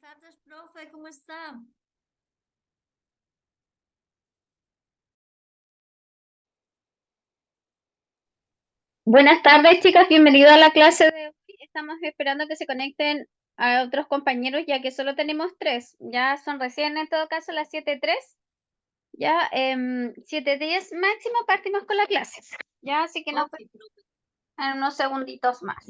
tardes, profe, ¿cómo está? Buenas tardes, chicas. Bienvenido a la clase de hoy. Estamos esperando que se conecten a otros compañeros, ya que solo tenemos tres. Ya son recién, en todo caso, las 7:03. Ya, 7:10 máximo partimos con la clase. Ya, así que nos Ok, vemos profe. en unos segunditos más.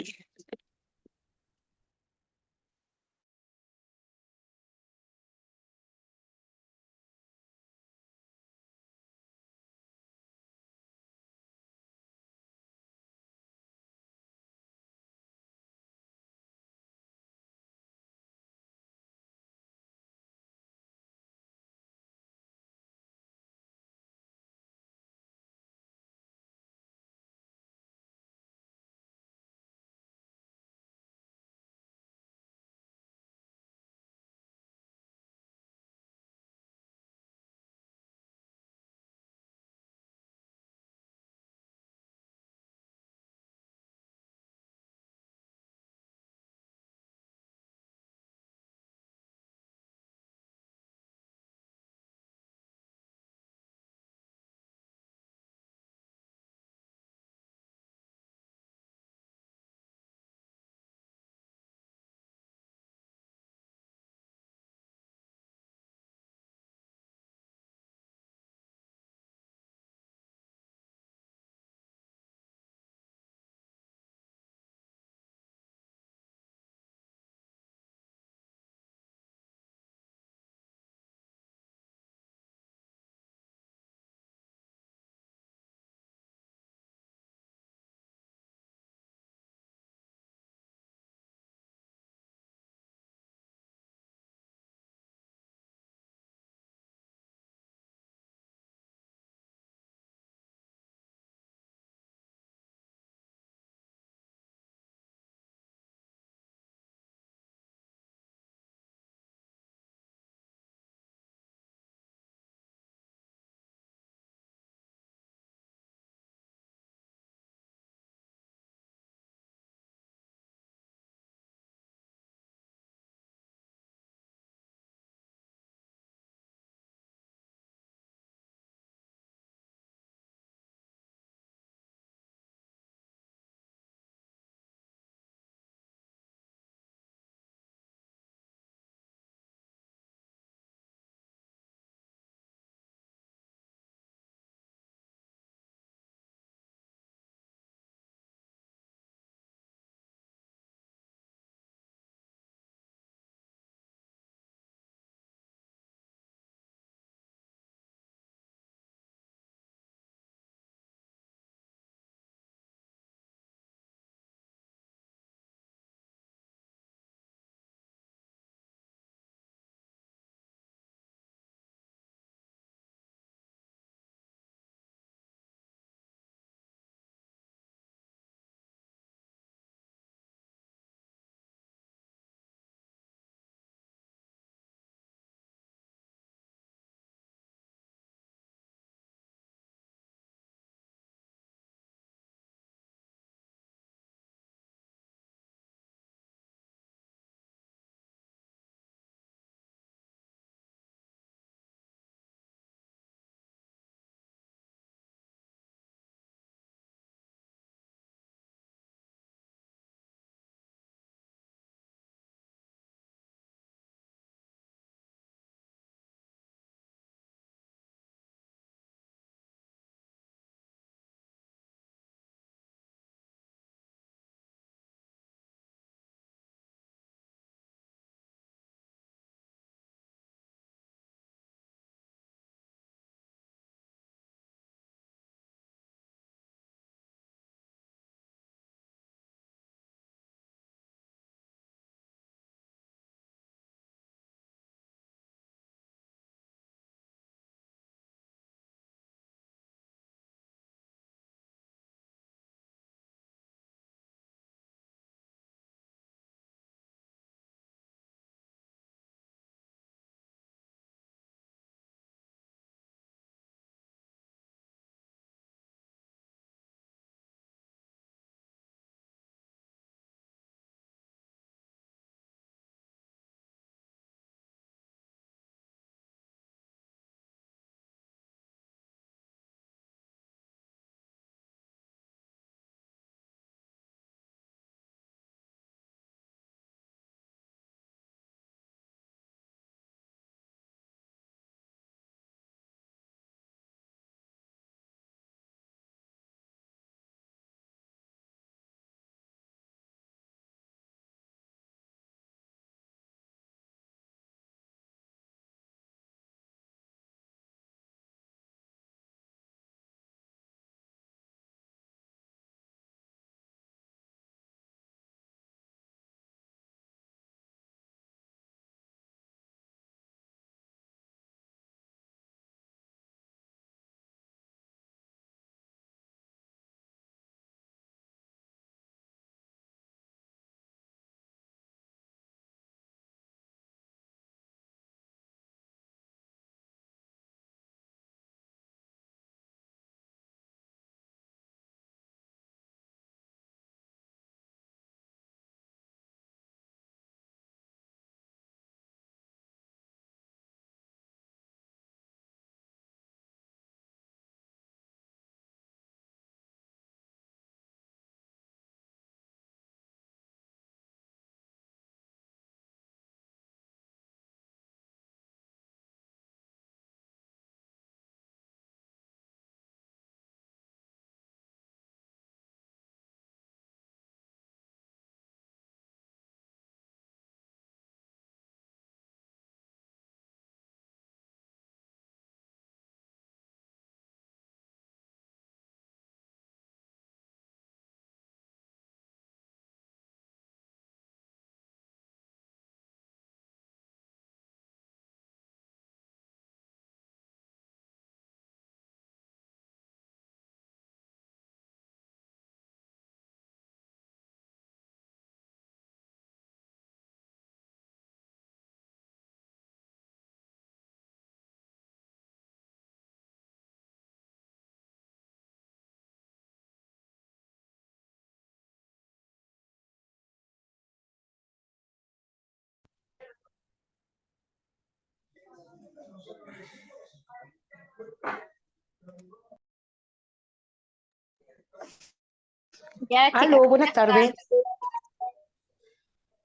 Ya, chicas, Aló, buenas buenas tardes. tardes.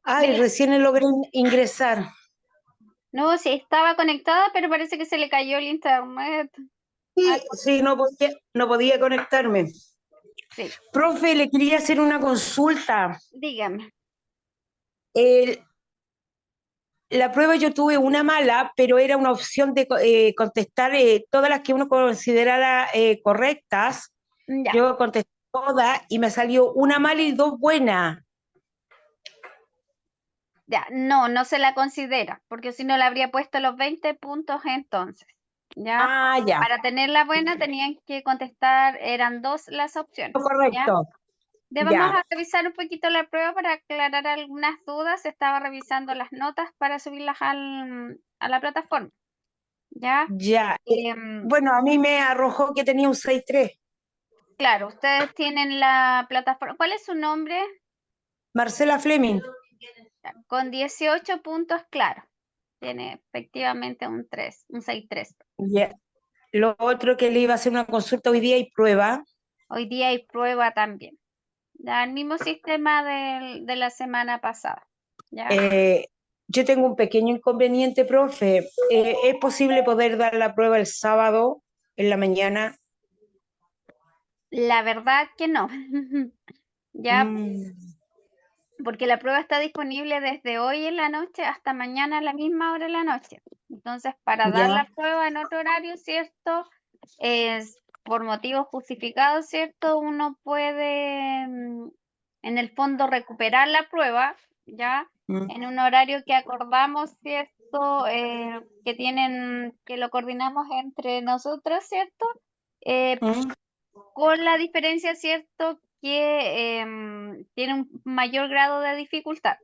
Ay, Diga. recién logré ingresar. No, sí, estaba conectada, pero parece que se le cayó el internet. Sí, sí, no podía conectarme. Sí, Profe, le quería hacer una consulta. dígame. El- la prueba yo tuve una mala, pero era una opción de contestar todas las que uno considerara correctas. Ya, Yo contesté todas y me salió una mala y dos buenas. ya, no, no se la considera, porque si no le habría puesto los 20 puntos entonces. Ya, Ah, ya, para tenerla buena tenían que contestar, eran dos las opciones. Ya, correcto. vamos Ya, a revisar un poquito la prueba para aclarar algunas dudas. Estaba revisando las notas para subirlas a la plataforma. Ya, ya. em, Bueno, a mí me arrojó que tenía un 6,3. claro, ustedes tienen la plataforma. ¿Cuál es su nombre? Marcela Fleming. Ya, con 18 puntos, claro. Tiene efectivamente un 3, un 6,3. Ya. Lo otro que le iba a hacer una consulta hoy día y prueba. Hoy día hay prueba también. Ya, el mismo sistema de la semana pasada. ¿Ya? Eh, yo tengo un pequeño inconveniente, profe. ¿Es posible poder dar la prueba el sábado en la mañana? La verdad que no. Ya, Mm, porque la prueba está disponible desde hoy en la noche hasta mañana a la misma hora de la noche. Entonces, para dar ya. la prueba en otro horario, ¿cierto? Es por motivos justificados, ¿cierto? Uno puede, en el fondo, recuperar la prueba, ¿ya? Mm, En un horario que acordamos, ¿cierto? Que lo coordinamos entre nosotros, ¿cierto? Eh, mm, con la diferencia, ¿cierto? Que tiene un mayor grado de dificultad,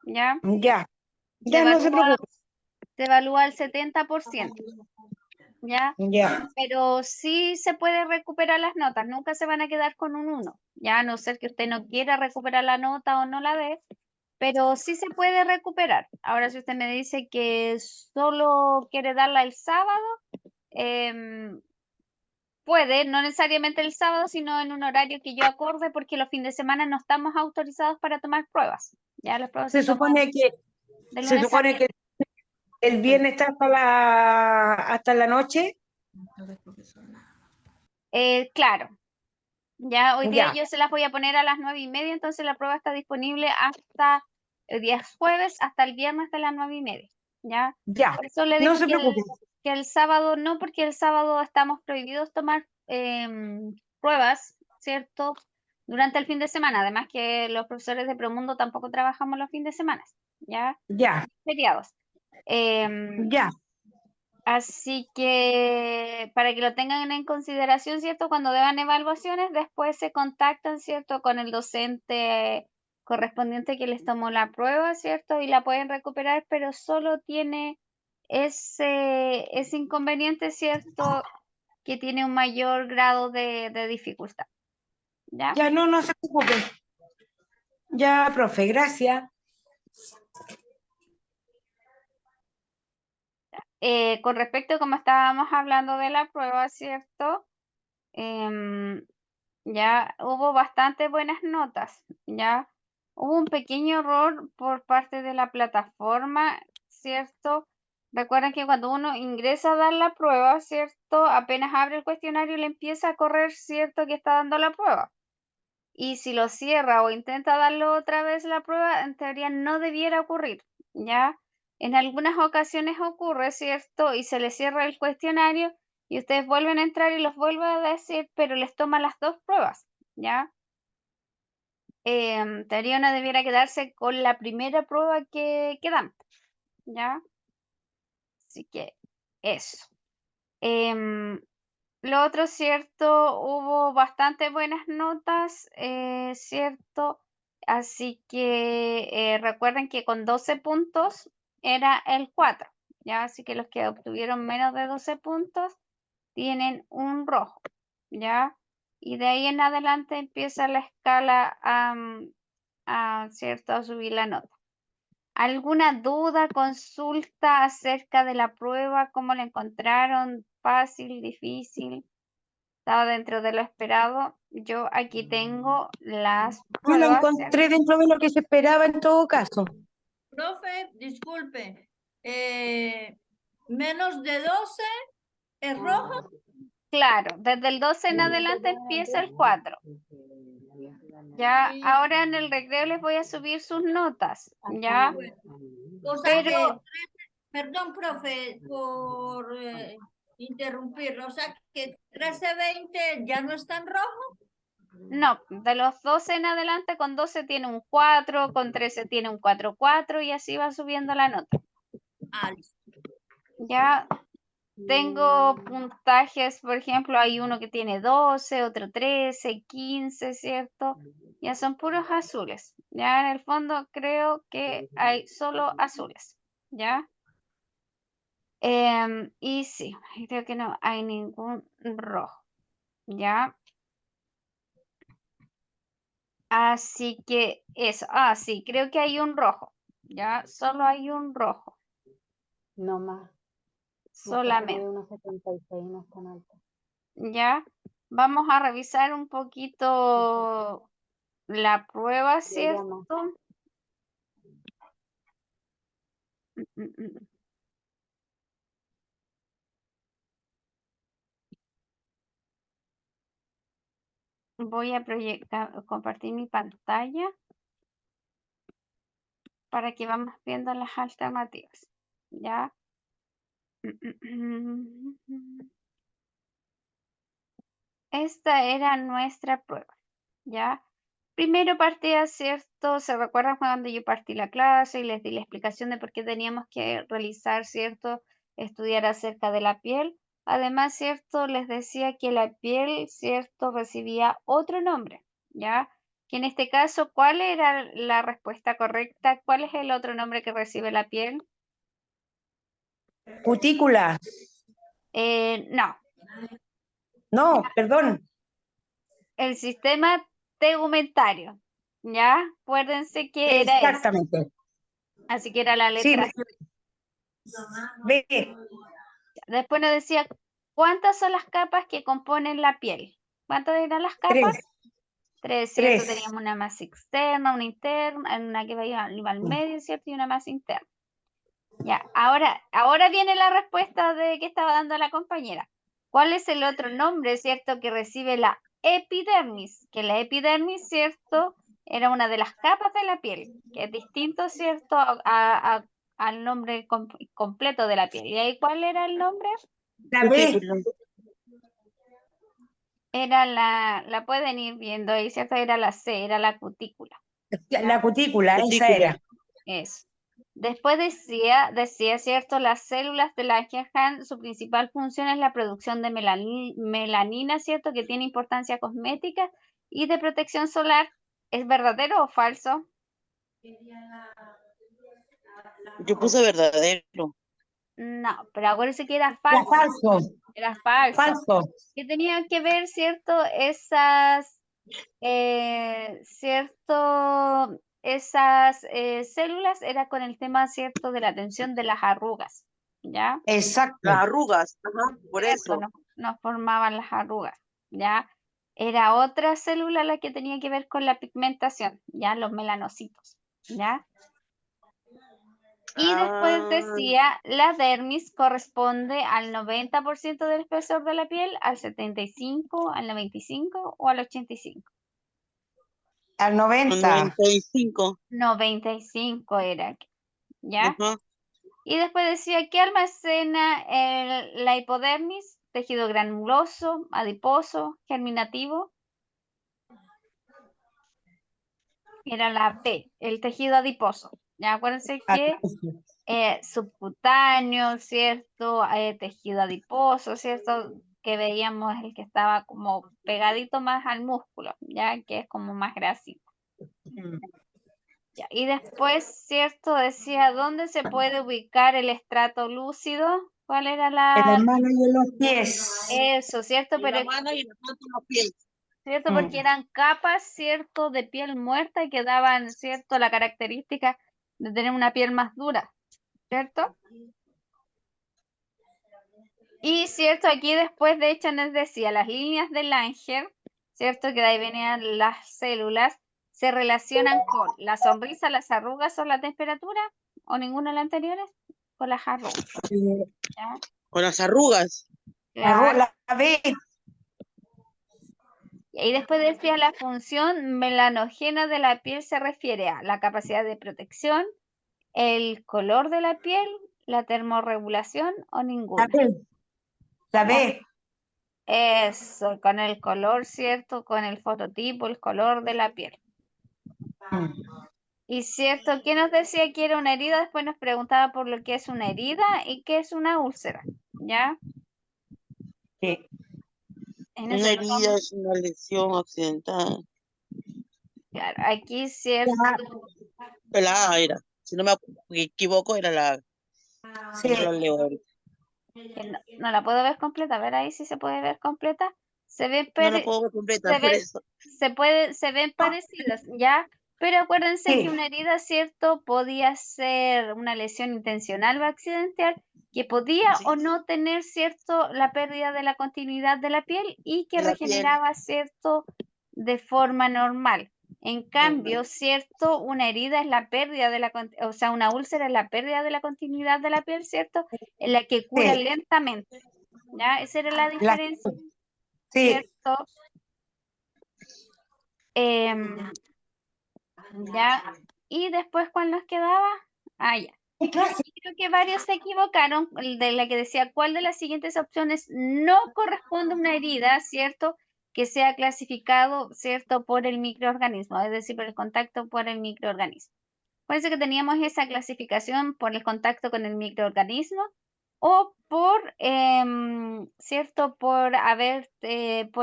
¿ya? ya. Se Ya, no se evalúa, preocupe. se evalúa al 70%, ¿ya? Ya, Pero sí se puede recuperar las notas, nunca se van a quedar con un 1, ya a no ser que usted no quiera recuperar la nota o no la dé, pero sí se puede recuperar. Ahora, si usted me dice que solo quiere darla el sábado, em, puede, no necesariamente el sábado, sino en un horario que yo acorde, porque los fines de semana no estamos autorizados para tomar pruebas. Ya las pruebas se se toman supone que, de se lunes a supone que viernes. el viernes está hasta la noche. Claro, ya hoy día Ya, yo se las voy a poner a las 9:30, entonces la prueba está disponible hasta el día jueves, hasta el viernes de las 9:30. ¿Ya? ya. Por eso le No digo se preocupe. que el sábado no, porque el sábado estamos prohibidos tomar pruebas, ¿cierto? Durante el fin de semana. Además que los profesores de Promundo tampoco trabajamos los fines de semana, ¿ya? Ya, Feriados. Em, ya, Así que para que lo tengan en consideración, ¿cierto? Cuando deban evaluaciones, después se contactan, ¿cierto? Con el docente correspondiente que les tomó la prueba, ¿cierto? Y la pueden recuperar, pero solo tiene ese inconveniente, ¿cierto? Que tiene un mayor grado de dificultad, ¿ya? ya, no se preocupe. Ya, profe, gracias. Con respecto a como estábamos hablando de la prueba, ¿cierto? Em, ya hubo bastante buenas notas, ya hubo un pequeño error por parte de la plataforma, ¿cierto? Recuerden que cuando uno ingresa a dar la prueba, ¿cierto? Apenas abre el cuestionario le empieza a correr, ¿cierto? Que está dando la prueba. Y si lo cierra o intenta darlo otra vez la prueba, en teoría no debiera ocurrir, ¿ya? En algunas ocasiones ocurre, ¿cierto? Y se les cierra el cuestionario y ustedes vuelven a entrar y los vuelve a decir, pero les toma las dos pruebas, ¿ya? En teoría no debiera quedarse con la primera prueba que dan, ¿ya? Así que eso. Em, lo otro, cierto, hubo bastante buenas notas, cierto. Así que recuerden que con 12 puntos era el 4, ¿ya? Así que los que obtuvieron menos de 12 puntos tienen un rojo, ¿ya? Y de ahí en adelante empieza la escala ¿cierto? A subir la nota. ¿Alguna duda, consulta acerca de la prueba? ¿Cómo la encontraron? ¿Fácil, difícil? ¿Estaba dentro de lo esperado? Yo aquí tengo las Yo la pruebas, ¿cierto? encontré dentro de lo que se esperaba en todo caso. Profe, disculpe. Menos de 12 es rojo. Claro, desde el 12 en adelante empieza el 4. Ya, Y, ahora en el recreo les voy a subir sus notas, ¿ya? bueno, o sea Pero que, perdón, profe, por interrumpirlo. O sea que 13-20 ya no está en rojo. no, de los 12 en adelante, con 12 tiene un 4, con 13 tiene un 4,4 y así va subiendo la nota. Ah, listo. Ya tengo puntajes, por ejemplo, hay uno que tiene 12, otro 13, 15, ¿cierto? Ya son puros azules. Ya en el fondo creo que hay solo azules, ¿ya? Y sí, creo que no hay ningún rojo, ¿ya? Así que eso, sí, creo que hay un rojo, ¿ya? Solo hay un rojo, No más. solamente, 1,76 no es tan alto. ¿ya? Vamos a revisar un poquito la prueba, ¿cierto? Mm. Voy a compartir mi pantalla para que vamos viendo las alternativas, ¿ya? Esta era nuestra prueba, ¿ya? Primero partía, ¿cierto? ¿Se recuerdan cuando yo partí la clase y les di la explicación de por qué teníamos que realizar, ¿cierto? Estudiar acerca de la piel. Además, ¿cierto? Les decía que la piel, ¿cierto? Recibía otro nombre, ¿ya? Que en este caso, ¿cuál era la respuesta correcta? ¿Cuál es el otro nombre que recibe la piel? Cutícula. No, No, perdón. el sistema tegumentario, ¿ya? Acuérdense que era ese. Exactamente. Así que era la Sí, letra C. B. Después nos decía, ¿cuántas son las capas que componen la piel? ¿Cuántas eran las capas? 3. 3, ¿cierto? 3. Teníamos una más externa, una interna, una que iba al medio, ¿cierto? Y una más interna. Ya, ahora viene la respuesta de que estaba dando la compañera. ¿Cuál es el otro nombre, cierto, que recibe la epidermis? Que la epidermis, ¿cierto? Era una de las capas de la piel, que es distinto, ¿cierto? Al nombre completo de la piel. ¿Y ahí cuál era el nombre? La B. Era la pueden ir viendo ahí, ¿cierto? Era la C, era la cutícula. La cutícula, esa era. Eso. Después decía, ¿cierto? Las células de Langerhans, su principal función es la producción de melanina, ¿cierto? Que tiene importancia cosmética y de protección solar. ¿Es verdadero o falso? Yo puse verdadero. No, pero acuérdense que era Era falso. falso. Era falso. Falso. Que tenía que ver, ¿cierto? Esas células era con el tema, ¿cierto? De la atención de las arrugas, ¿ya? Exacto. Las arrugas, ajá, por Eso eso. nos formaban las arrugas, ¿ya? Era otra célula la que tenía que ver con la pigmentación, ¿ya? Los melanocitos, ¿ya? Y después Ah, decía, la dermis corresponde al 90% del espesor de la piel, al 75, al 95 o al 85. Al 90. 95. 95 era, ¿ya? Ajá. Y después decía, ¿qué almacena la hipodermis? Tejido granuloso, adiposo, germinativo. Era la B, el tejido adiposo. Ya acuérdense que subcutáneo, ¿cierto? Tejido adiposo, ¿cierto? Que veíamos el que estaba como pegadito más al músculo, ya que es como más grasito. Ya, y después, ¿cierto? Decía, ¿dónde se puede ubicar el estrato lúcido? ¿Cuál era En las la...? manos y en los pies. Eso, ¿cierto? En Pero, la mano y en la mano en los pies. ¿cierto? Porque eran capas, ¿cierto? De piel muerta y que daban, ¿cierto? La característica de tener una piel más dura, ¿cierto? Y cierto, aquí después de hecho nos decía las líneas de Langer, ¿cierto? Que de ahí venían las células, se relacionan con la sonrisa, las arrugas o la temperatura, o ninguna de las anteriores, con las arrugas. ¿Ya? Con las arrugas. Claro. La B. Y ahí después decía la función melanógena de la piel se refiere a la capacidad de protección, el color de la piel, la termorregulación o La ninguna. B. La B. Eso, con el color, ¿cierto? Con el fototipo, el color de la piel. Y cierto, ¿quién nos decía que era una herida? Después nos preguntaba por lo que es una herida y qué es una úlcera, ¿ya? Sí. En Una eso herida es una lesión accidental. claro, aquí cierto, La A era. Si no me equivoco, era la A. Sí. No lo leo ahorita. que no la puedo ver completa, a ver ahí si se puede ver completa. Se ve, No la puedo ver completa, se por ve- eso. se ven parecidas, ¿ya? Pero acuérdense Sí. que una herida, ¿cierto? Podía ser una lesión intencional o accidental, que podía o no tener, ¿cierto? La pérdida de la continuidad de la piel y que De la piel. regeneraba, ¿cierto? De forma normal. En cambio, ¿cierto? Una herida es la pérdida de o sea, una úlcera es la pérdida de la continuidad de la piel, ¿cierto? En la que cura Sí. lentamente, ¿ya? Esa era la diferencia, Sí. ¿cierto? Em, ya, y después, ¿cuál nos quedaba? Ah, ya. ¿Qué clase? Creo que varios se equivocaron, el de la que decía cuál de las siguientes opciones no corresponde a una herida, ¿cierto? Que sea clasificado, ¿cierto? Por el microorganismo, es decir, por el contacto por el microorganismo. Parece que teníamos esa clasificación por el contacto con el microorganismo o por, ¿cierto? Por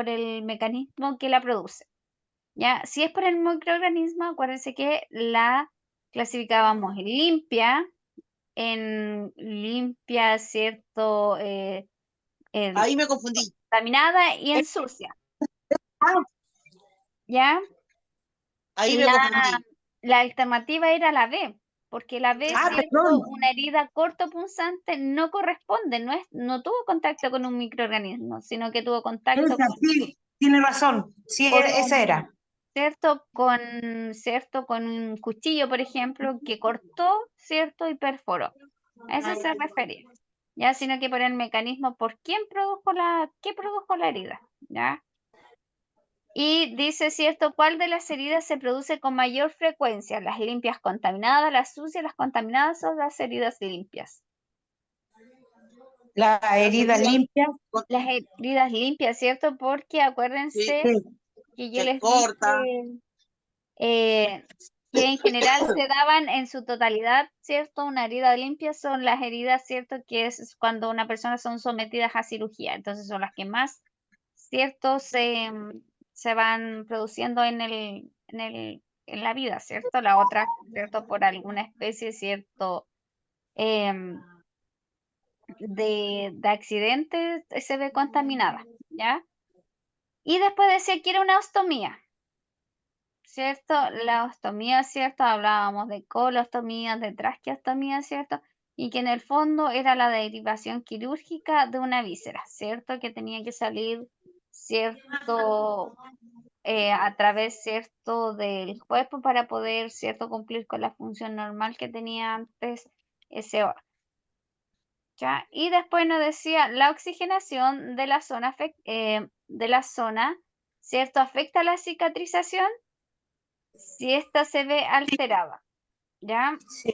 el mecanismo que la produce. ¿Ya? Si es por el microorganismo, acuérdense que la clasificábamos en limpia, ¿cierto? Ahí me confundí. Contaminada y en sucia, ¿ya? Ahí me La, confundí. la alternativa era la B, porque la B, ¿cierto? Perdón. Una herida cortopunzante no corresponde, no tuvo contacto con un microorganismo, sino que tuvo contacto Esa, sí. Tiene razón. Sí, con esa era. ¿cierto? Con un cuchillo, por ejemplo, que cortó, ¿cierto? Y perforó. A eso se refería. Ya, sino que por el mecanismo, ¿qué produjo la herida? ¿Ya? Y dice, ¿cierto? ¿Cuál de las heridas se produce con mayor frecuencia? ¿Las limpias contaminadas, las sucias, las contaminadas o las heridas limpias? La herida heridas limpia. Las heridas limpias, ¿cierto? Porque acuérdense Sí, Sí. que yo se les corta. dije que en general se daban en su totalidad, ¿cierto? Una herida limpia son las heridas, ¿cierto? Que es cuando una persona son sometidas a cirugía. Entonces son las que más, ¿cierto? Se van produciendo en la vida, ¿cierto? La otra, ¿cierto? Por alguna especie, ¿cierto? Em, de accidente se ve contaminada, ¿ya? Y después decía que era una ostomía. ¿Cierto? La ostomía, ¿cierto? Hablábamos de colostomía, de traqueostomía, ¿cierto? Y que en el fondo era la derivación quirúrgica de una víscera, ¿cierto? Que tenía que salir, ¿cierto? A través, ¿cierto? Del cuerpo para poder, ¿cierto? Cumplir con la función normal que tenía antes ese órgano. ¿Ya? Y después nos decía la oxigenación de la zona, ¿cierto? ¿Afecta la cicatrización? Si esta se ve alterada, ¿ya? Sí.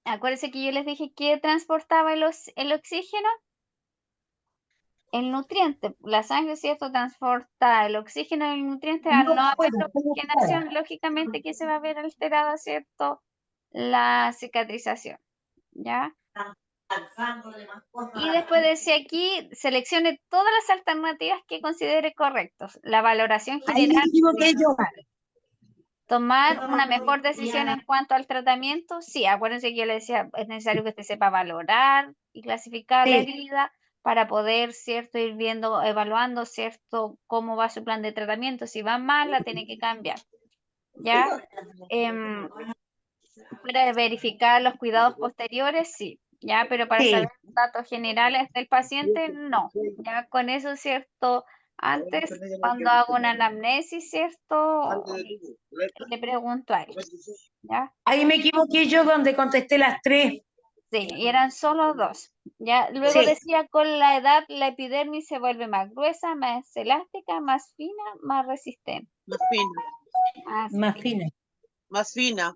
Acuérdense que yo les dije que transportaba el oxígeno, el nutriente. La sangre, ¿cierto? Transporta el oxígeno y el nutriente. Al no haber Bueno, oxigenación, lógicamente que se va a ver alterada, ¿cierto? La cicatrización, ¿ya? Y después decía aquí, seleccione todas las alternativas que considere correctas. La valoración ahí me general. equivoqué yo. Tomar una mejor decisión en cuanto al tratamiento, sí, acuérdense que yo le decía, es necesario que usted sepa valorar y clasificar la Sí. herida para poder, ¿cierto?, ir viendo, evaluando, ¿cierto?, cómo va su plan de tratamiento. Si va mal, la tiene que cambiar, ¿ya? Para verificar los cuidados posteriores, sí, ya, pero para Sí. saber datos generales del paciente, no. Ya con eso, ¿cierto? Antes, cuando hago una anamnesis, ¿cierto? Le pregunto a él, ¿ya? Ahí me equivoqué yo donde contesté las 3. Sí, y eran solo 2. Ya, luego Sí. decía, con la edad la epidermis se vuelve más gruesa, más elástica, más fina, más resistente. Más fina, Así Más fina. más fina.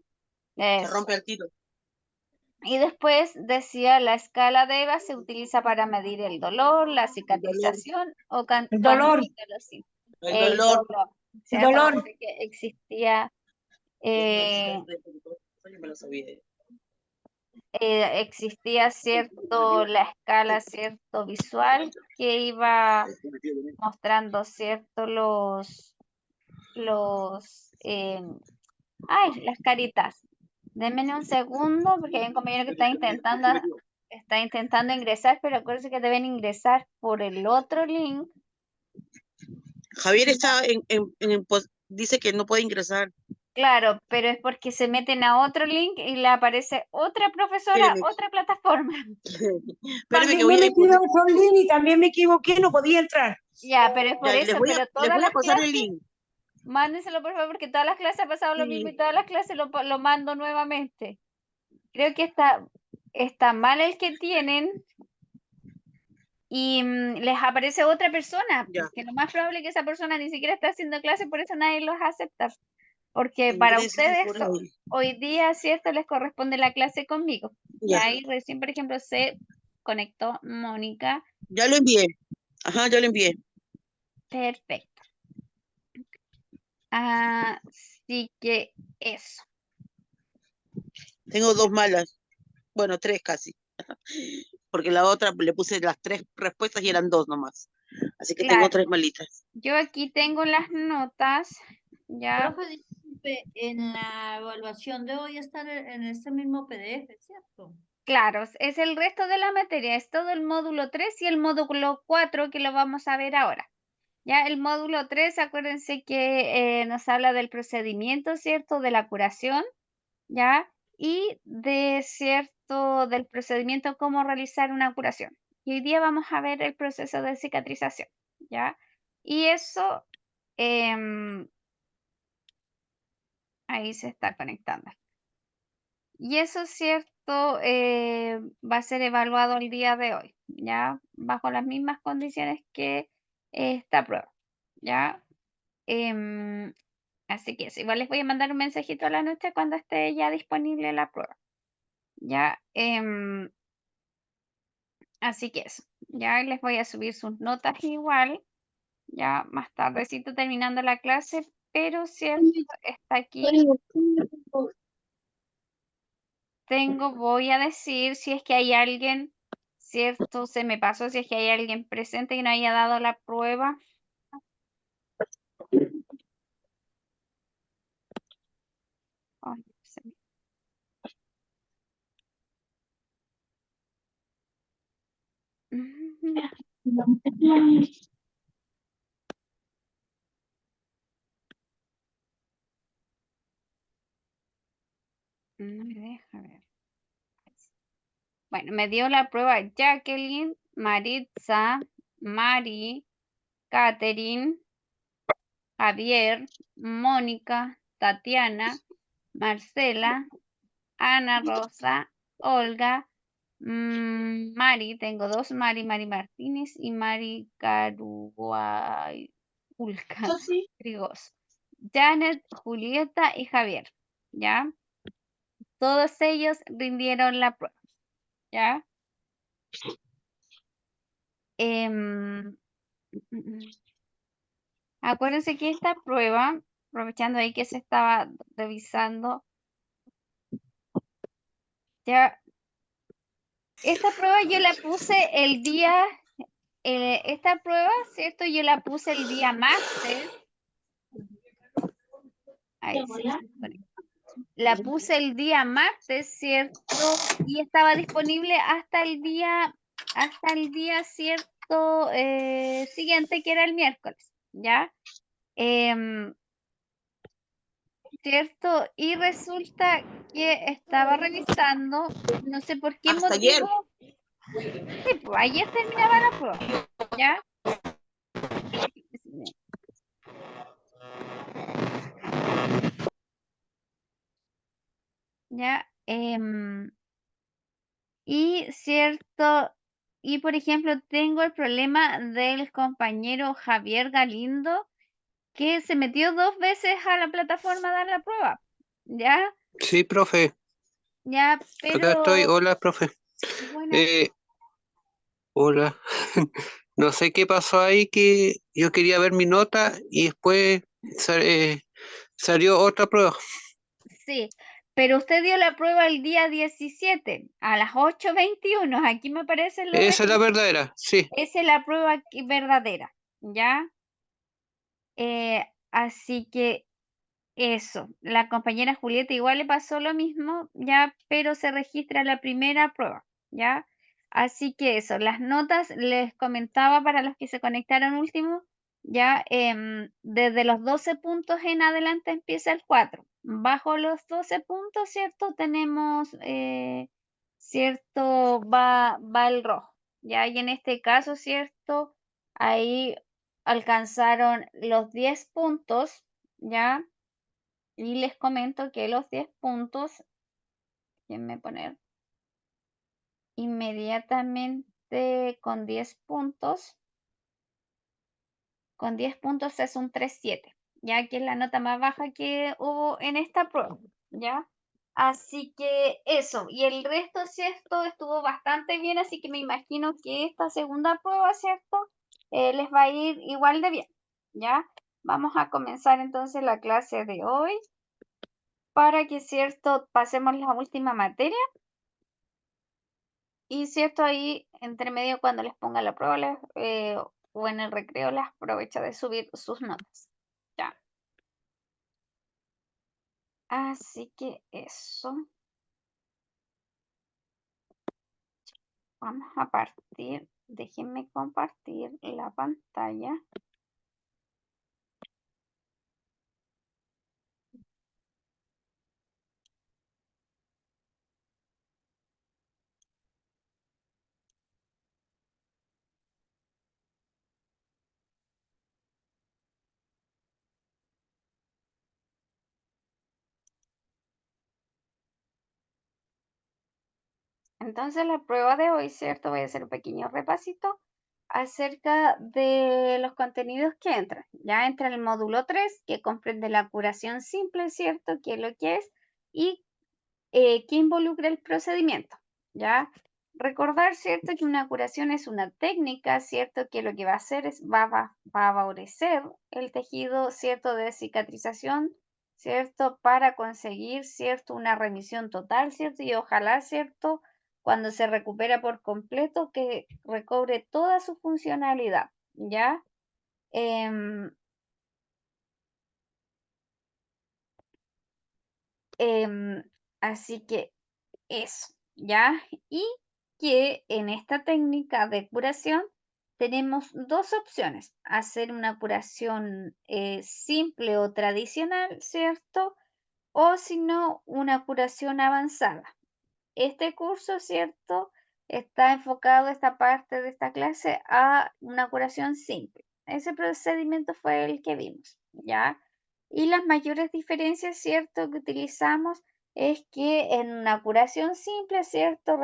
Se es. rompe el tiro. Y después decía, la escala de EVA se utiliza para medir el dolor, la cicatrización o El dolor. transmitir los síntomas. El El dolor. dolor. El ¿Cierto? dolor. Acuérdense que existía, Yo me lo sabía. existía cierto, la escala cierto visual que iba mostrando cierto las caritas. Denme un segundo porque hay un compañero que está intentando ingresar, pero acuérdense que deben ingresar por el otro link. Javier está dice que no puede ingresar. Claro, pero es porque se meten a otro link y le aparece otra profesora, Espéreme. otra plataforma. Espéreme También que voy me a metí a otro link y también me equivoqué, no podía entrar. Ya, pero es por ya, eso, pero les todas voy a las pasar el clases, link. mándenselo por favor, porque todas las clases ha pasado lo Sí. mismo y todas las clases lo mando nuevamente. Creo que está mal el que tienen y les aparece otra persona, Ya. que lo más probable es que esa persona ni siquiera está haciendo clase, por eso nadie los acepta. Porque para Ingresen ustedes por ahí. hoy día, ¿cierto? Les corresponde la clase conmigo. Y Ya. ahí recién, por ejemplo, se conectó Mónica. Ya lo envié. Ajá, ya lo envié. Perfecto. Así que eso. Tengo 2 malas. Bueno, 3 casi. Porque la otra le puse las 3 respuestas y eran 2 nomás. Así que tengo Claro. 3 malitas. Yo aquí tengo las notas. Ya. Profe, disculpe, en la evaluación de hoy está en este mismo PDF, ¿cierto? Claro, es el resto de la materia, es todo el módulo 3 y el módulo 4 que lo vamos a ver ahora. Ya el módulo 3, acuérdense que nos habla del procedimiento, ¿cierto? De la curación, ¿ya? Y de cierto, del procedimiento, cómo realizar una curación. Y hoy día vamos a ver el proceso de cicatrización, ¿ya? Y eso, ahí se está conectando. Y eso es cierto, va a ser evaluado el día de hoy, ¿ya? Bajo las mismas condiciones que esta prueba, ¿ya? Así que eso, igual les voy a mandar un mensajito a la noche cuando esté ya disponible la prueba, ¿ya? Así que eso, ya les voy a subir sus notas igual, ya más tardecito terminando la clase, pero cierto, está aquí. Voy a decir si es que hay alguien, cierto, se me pasó, si es que hay alguien presente que no haya dado la prueba. Ay, deja ver. Bueno, me dio la prueba Jacqueline, Maritza, Mari, Catherine, Javier, Mónica, Tatiana, Marcela, Ana Rosa, Olga, Mari, tengo 2 Mari Martínez y Mari Caruay Trigos. Janet, Julieta y Javier, ¿ya? Todos ellos rindieron la prueba, ¿ya? Acuérdense que esta prueba, aprovechando ahí que se estaba revisando, ya, esta prueba yo la puse el día, esta prueba, ¿cierto? Yo la puse el día martes. Ahí sí, la puse el día martes, ¿cierto? Y estaba disponible hasta el día, ¿cierto? Siguiente, que era el miércoles, ¿ya? ¿cierto? Y resulta que estaba revisando, no sé por qué Hasta ayer. motivo, sí, pues ayer terminaba la prueba, ¿ya? ¿Ya? Y cierto, y por ejemplo, tengo el problema del compañero Javier Galindo, que se metió 2 veces a la plataforma a dar la prueba, ¿ya? Sí, profe, Ya, acá estoy. pero Hola, profe. buenas. Eh, hola. No sé qué pasó ahí, que yo quería ver mi nota y después salió otra prueba. Sí, pero usted dio la prueba el día 17 a las 8:21. Aquí me aparecen los Esa es la registros. verdadera, sí. Esa es la prueba verdadera, ¿ya? Así que eso, la compañera Julieta igual le pasó lo mismo, ya, pero se registra la primera prueba, ¿ya? Así que eso, las notas les comentaba para los que se conectaron último, ya, desde los 12 puntos en adelante empieza el 4. Bajo los 12 puntos, ¿cierto? Tenemos, ¿cierto? Va el rojo, ¿ya? Y en este caso, ¿cierto? Ahí alcanzaron los 10 puntos, ¿ya? Y les comento que los 10 puntos, déjenme poner inmediatamente con 10 puntos. Con 10 puntos es un 3,7, ya que es la nota más baja que hubo en esta prueba, ¿ya? Así que eso, y el resto, ¿cierto? Estuvo bastante bien, así que me imagino que esta segunda prueba, ¿cierto? Les va a ir igual de bien, ¿ya? Vamos a comenzar entonces la clase de hoy para que, ¿cierto? Pasemos la última materia. Y cierto, ahí entre medio cuando les ponga la prueba o en el recreo les aprovecha de subir sus notas. Ya. Así que eso. Vamos a partir. Déjenme compartir la pantalla. Entonces la prueba de hoy, ¿cierto? Voy a hacer un pequeño repasito acerca de los contenidos que entran. Ya entra el módulo 3, que comprende la curación simple, ¿cierto? ¿Qué es lo que es? Y que involucra el procedimiento, ¿ya? Recordar, ¿cierto? Que una curación es una técnica, ¿cierto? Que lo que va a hacer es, va a favorecer el tejido, ¿cierto? De cicatrización, ¿cierto? Para conseguir, ¿cierto? Una remisión total, ¿cierto? Y ojalá, ¿cierto? Cuando se recupera por completo, que recobre toda su funcionalidad, ¿ya? Em, em, Así que eso, ¿ya? Y que en esta técnica de curación tenemos dos opciones: hacer una curación simple o tradicional, ¿cierto? O si no, una curación avanzada. Este curso, ¿cierto? Está enfocado, esta parte de esta clase, a una curación simple. Ese procedimiento fue el que vimos, ¿ya? Y las mayores diferencias, ¿cierto?, que utilizamos es que en una curación simple, ¿cierto?,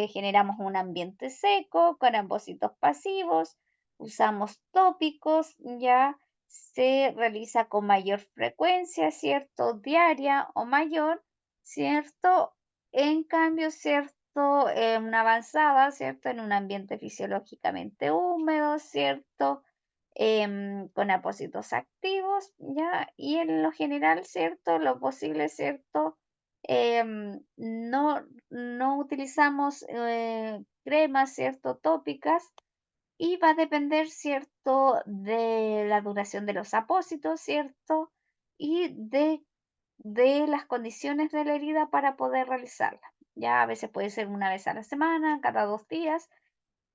generamos un ambiente seco con ambocitos pasivos, usamos tópicos, ¿ya? Se realiza con mayor frecuencia, ¿cierto?, diaria o mayor, ¿cierto? En cambio, ¿cierto? Una avanzada, ¿cierto? En un ambiente fisiológicamente húmedo, ¿cierto? Con apósitos activos, ¿ya? Y en lo general, ¿cierto? Lo posible, ¿cierto? No utilizamos cremas, ¿cierto? Tópicas, y va a depender, ¿cierto? De la duración de los apósitos, ¿cierto? Y de las condiciones de la herida para poder realizarla. Ya a veces puede ser una vez a la semana, cada 2 días,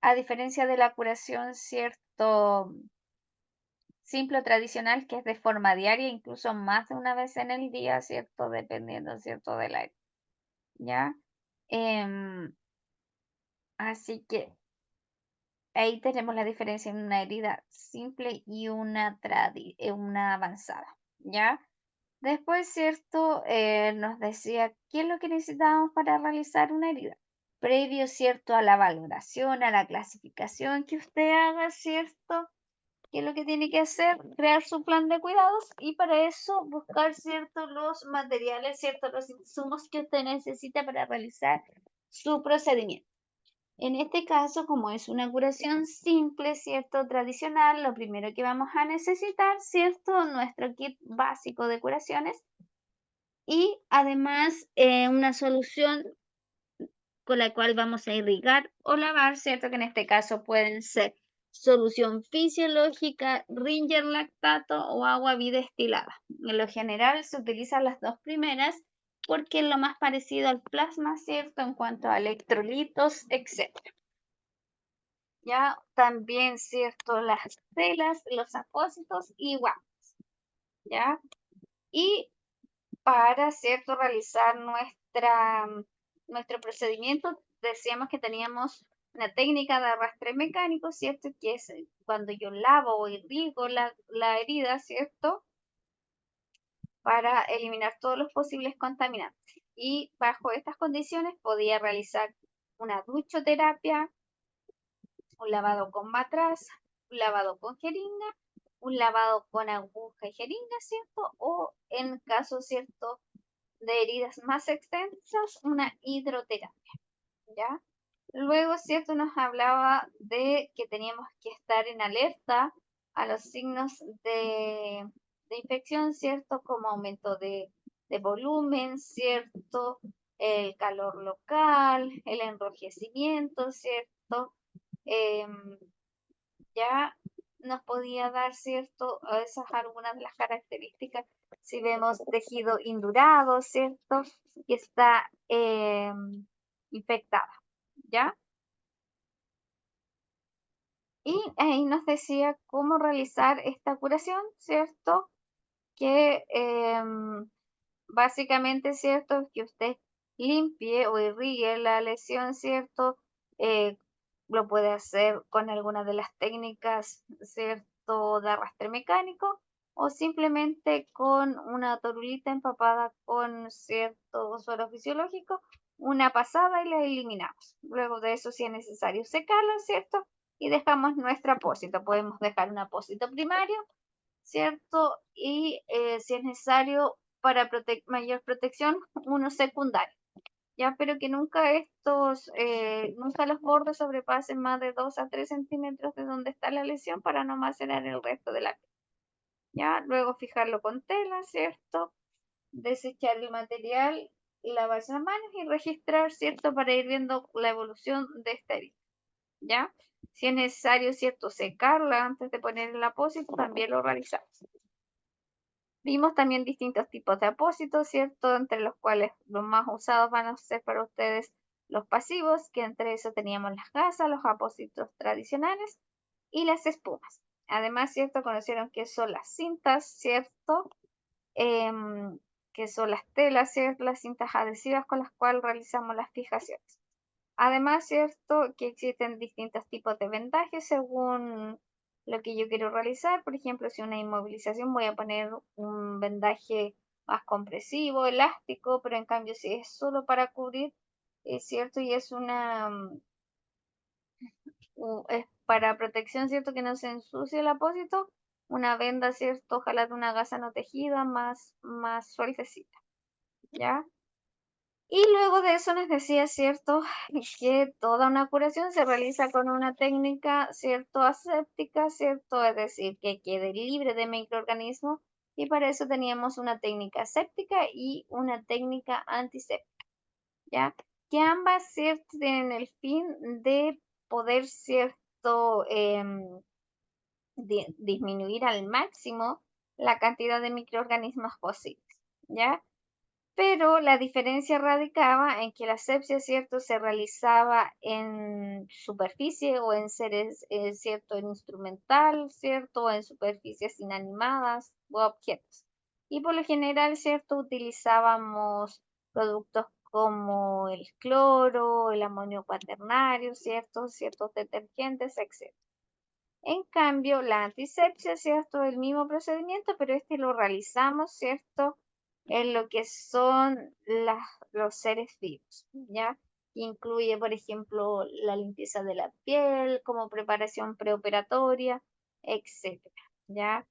a diferencia de la curación, ¿cierto? simple o tradicional, que es de forma diaria, incluso más de una vez en el día, ¿cierto? Dependiendo, ¿cierto? Del área, ¿ya? Así que ahí tenemos la diferencia en una herida simple y una avanzada, ¿ya? Después, ¿cierto? Nos decía qué es lo que necesitábamos para realizar una herida. Previo, ¿cierto? A la valoración, a la clasificación que usted haga, ¿cierto? ¿Qué es lo que tiene que hacer? Crear su plan de cuidados y para eso buscar, ¿cierto? Los materiales, ¿cierto? Los insumos que usted necesita para realizar su procedimiento. En este caso, como es una curación simple, ¿cierto? Tradicional, lo primero que vamos a necesitar, ¿cierto? Nuestro kit básico de curaciones y además una solución con la cual vamos a irrigar o lavar, ¿cierto? Que en este caso pueden ser solución fisiológica, Ringer lactato o agua bidestilada. En lo general se utilizan las dos primeras porque es lo más parecido al plasma, ¿cierto? En cuanto a electrolitos, etc. Ya también, ¿cierto? Las telas, los apósitos y guantes, ¿ya? Y para, ¿cierto? Realizar nuestro procedimiento, decíamos que teníamos una técnica de arrastre mecánico, ¿cierto? Que es cuando yo lavo o irrigo la herida, ¿cierto? Para eliminar todos los posibles contaminantes. Y bajo estas condiciones podía realizar una duchoterapia, un lavado con matraz, un lavado con jeringa, un lavado con aguja y jeringa, ¿cierto? O en caso, ¿cierto? De heridas más extensas, una hidroterapia, ¿ya? Luego, ¿cierto? Nos hablaba de que teníamos que estar en alerta a los signos de infección, ¿cierto? Como aumento de volumen, ¿cierto? El calor local, el enrojecimiento, ¿cierto? Ya nos podía dar, ¿cierto? Esas algunas de las características. Si vemos tejido indurado, ¿cierto? Que está infectada, ¿ya? Y ahí nos decía cómo realizar esta curación, ¿cierto? Que básicamente, ¿cierto? Que usted limpie o irrigue la lesión, ¿cierto? Lo puede hacer con alguna de las técnicas, ¿cierto? De arrastre mecánico o simplemente con una torulita empapada con cierto suero fisiológico, una pasada y la eliminamos. Luego de eso, si es necesario secarlo, ¿cierto? Y dejamos nuestro apósito. Podemos dejar un apósito primario, ¿cierto? Y si es necesario para mayor protección, uno secundario, ¿ya? Pero que nunca nunca los bordes sobrepasen más de 2 a 3 centímetros de donde está la lesión para no macerar el resto de la piel, ¿ya? Luego fijarlo con tela, ¿cierto? Desechar el material, lavarse las manos y registrar, ¿cierto? Para ir viendo la evolución de esta herida, ¿ya? Si es necesario, ¿cierto? Secarla antes de poner el apósito, también lo realizamos. Vimos también distintos tipos de apósitos, ¿cierto? Entre los cuales los más usados van a ser para ustedes los pasivos, que entre eso teníamos las gasas, los apósitos tradicionales y las espumas. Además, ¿cierto? Conocieron qué son las cintas, ¿cierto? Que son las telas, ¿cierto? Las cintas adhesivas con las cuales realizamos las fijaciones. Además, ¿cierto? Que existen distintos tipos de vendajes según lo que yo quiero realizar. Por ejemplo, si una inmovilización voy a poner un vendaje más compresivo, elástico, pero en cambio si es solo para cubrir, es cierto, y es es para protección, cierto, que no se ensucie el apósito, una venda, cierto, ojalá de una gasa no tejida más sueltecita, ¿ya? Y luego de eso nos decía, ¿cierto? Que toda una curación se realiza con una técnica, ¿cierto? Aséptica, ¿cierto? Es decir, que quede libre de microorganismos. Y para eso teníamos una técnica aséptica y una técnica antiséptica, ¿ya? Que ambas, ¿cierto? Tienen el fin de poder, ¿cierto? Disminuir al máximo la cantidad de microorganismos posibles, ¿ya? pero la diferencia radicaba en que la asepsia, ¿cierto?, se realizaba en superficie o en seres, ¿cierto?, en instrumental, ¿cierto?, o en superficies inanimadas o objetos. Y por lo general, ¿cierto?, utilizábamos productos como el cloro, el amonio cuaternario, ¿cierto?, ciertos detergentes, etc. En cambio, la antisepsia, ¿cierto?, el mismo procedimiento, pero este lo realizamos, ¿cierto?, en lo que son los seres vivos, ¿ya? Incluye, por ejemplo, la limpieza de la piel como preparación preoperatoria, etcétera, ¿ya?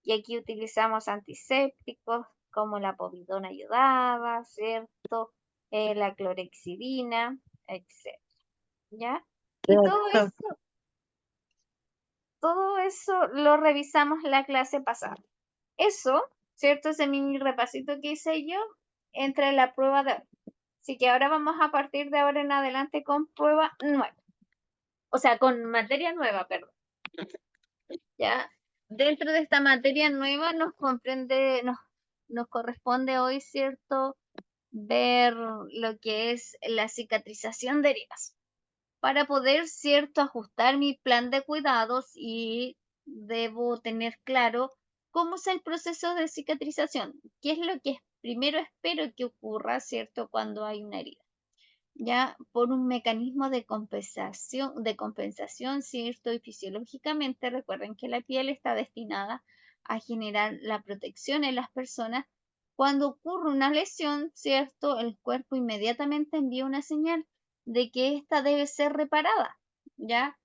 Y aquí utilizamos antisépticos como la povidona iodada, ¿cierto? La clorhexidina, etcétera, ¿ya? Y todo eso lo revisamos la clase pasada. Eso, ¿cierto? Ese mini repasito que hice yo entre la prueba de hoy. Así que ahora vamos a partir de ahora en adelante con prueba nueva. O sea, con materia nueva, perdón. Ya, dentro de esta materia nueva nos corresponde hoy, ¿cierto?, ver lo que es la cicatrización de heridas para poder, ¿cierto?, ajustar mi plan de cuidados y debo tener claro cómo es el proceso de cicatrización, qué es lo que primero espero que ocurra, ¿cierto?, cuando hay una herida. Ya por un mecanismo de compensación, ¿cierto? Y fisiológicamente, recuerden que la piel está destinada a generar la protección en las personas. Cuando ocurre una lesión, ¿cierto? El cuerpo inmediatamente envía una señal de que ésta debe ser reparada, ¿ya?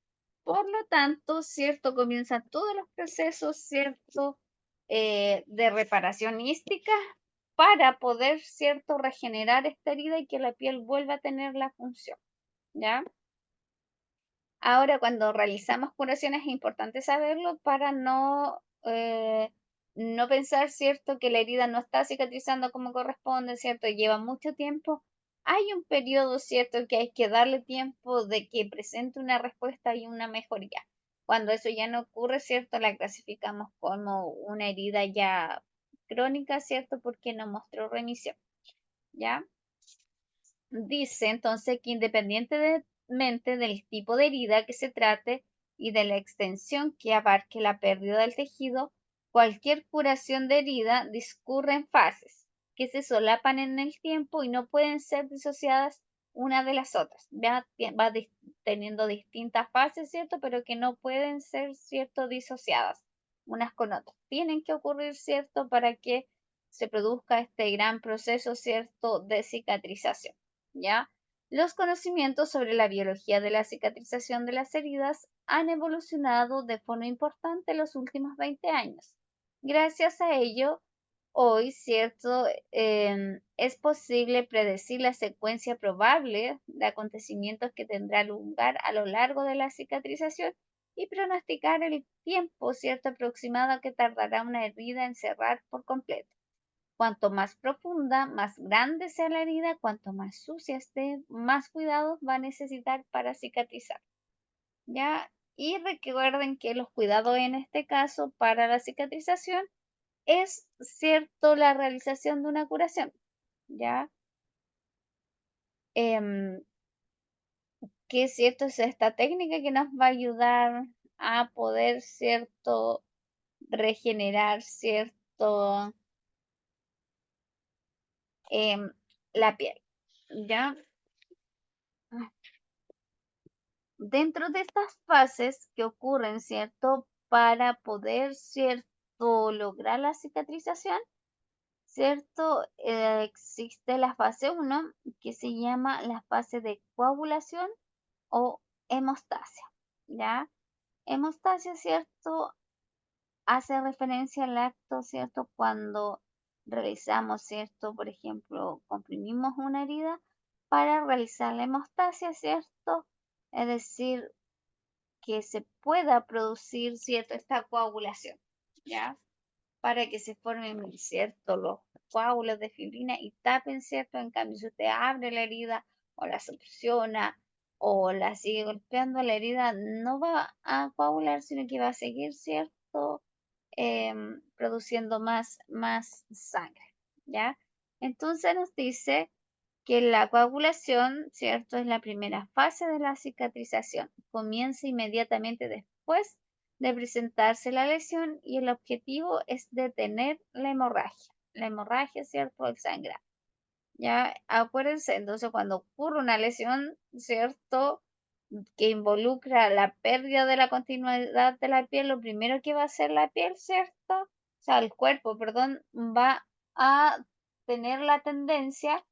Por lo tanto, ¿cierto? Comienzan todos los procesos, ¿cierto? De reparacionística para poder, ¿cierto?, regenerar esta herida y que la piel vuelva a tener la función, ¿ya? Ahora, cuando realizamos curaciones es importante saberlo para no pensar, ¿cierto?, que la herida no está cicatrizando como corresponde, ¿cierto? Lleva mucho tiempo. Hay un periodo, ¿cierto?, que hay que darle tiempo de que presente una respuesta y una mejoría. Cuando eso ya no ocurre, ¿cierto?, la clasificamos como una herida ya crónica, ¿cierto?, porque no mostró remisión, ¿ya? Dice entonces que independientemente del tipo de herida que se trate y de la extensión que abarque la pérdida del tejido, cualquier curación de herida discurre en fases que se solapan en el tiempo y no pueden ser disociadas una de las otras. Va teniendo distintas fases, ¿cierto? Pero que no pueden ser, ¿cierto?, disociadas unas con otras. Tienen que ocurrir, ¿cierto?, para que se produzca este gran proceso, ¿cierto?, de cicatrización. ¿Ya? Los conocimientos sobre la biología de la cicatrización de las heridas han evolucionado de forma importante en los últimos 20 años. Gracias a ello, hoy, ¿cierto?, es posible predecir la secuencia probable de acontecimientos que tendrá lugar a lo largo de la cicatrización y pronosticar el tiempo, ¿cierto?, aproximado que tardará una herida en cerrar por completo. Cuanto más profunda, más grande sea la herida, cuanto más sucia esté, más cuidados va a necesitar para cicatrizar, ¿ya? Y recuerden que los cuidados en este caso para la cicatrización es, ¿cierto?, la realización de una curación, ¿ya? Que es cierto, es esta técnica que nos va a ayudar a poder, ¿cierto?, regenerar, ¿cierto?, la piel, ¿ya? Dentro de estas fases que ocurren, ¿cierto?, para poder, ¿cierto?, lograr la cicatrización, ¿cierto? Existe la fase 1, que se llama la fase de coagulación o hemostasia, ¿ya? Hemostasia, ¿cierto?, hace referencia al acto, ¿cierto?, cuando realizamos, ¿cierto?, por ejemplo, comprimimos una herida para realizar la hemostasia, ¿cierto? Es decir, que se pueda producir, ¿cierto?, esta coagulación, ¿ya? Para que se formen, ¿cierto?, los coágulos de fibrina y tapen, ¿cierto? En cambio, si usted abre la herida o la succiona o la sigue golpeando, la herida no va a coagular, sino que va a seguir, ¿cierto?, produciendo más sangre, ¿ya? Entonces nos dice que la coagulación, ¿cierto? Es la primera fase de la cicatrización. Comienza inmediatamente después de presentarse la lesión y el objetivo es detener la hemorragia. La hemorragia, ¿cierto? El sangrado. Ya, acuérdense, entonces cuando ocurre una lesión, ¿cierto? Que involucra la pérdida de la continuidad de la piel, lo primero que va a hacer la piel, ¿cierto? O sea, el cuerpo, perdón, va a tener la tendencia,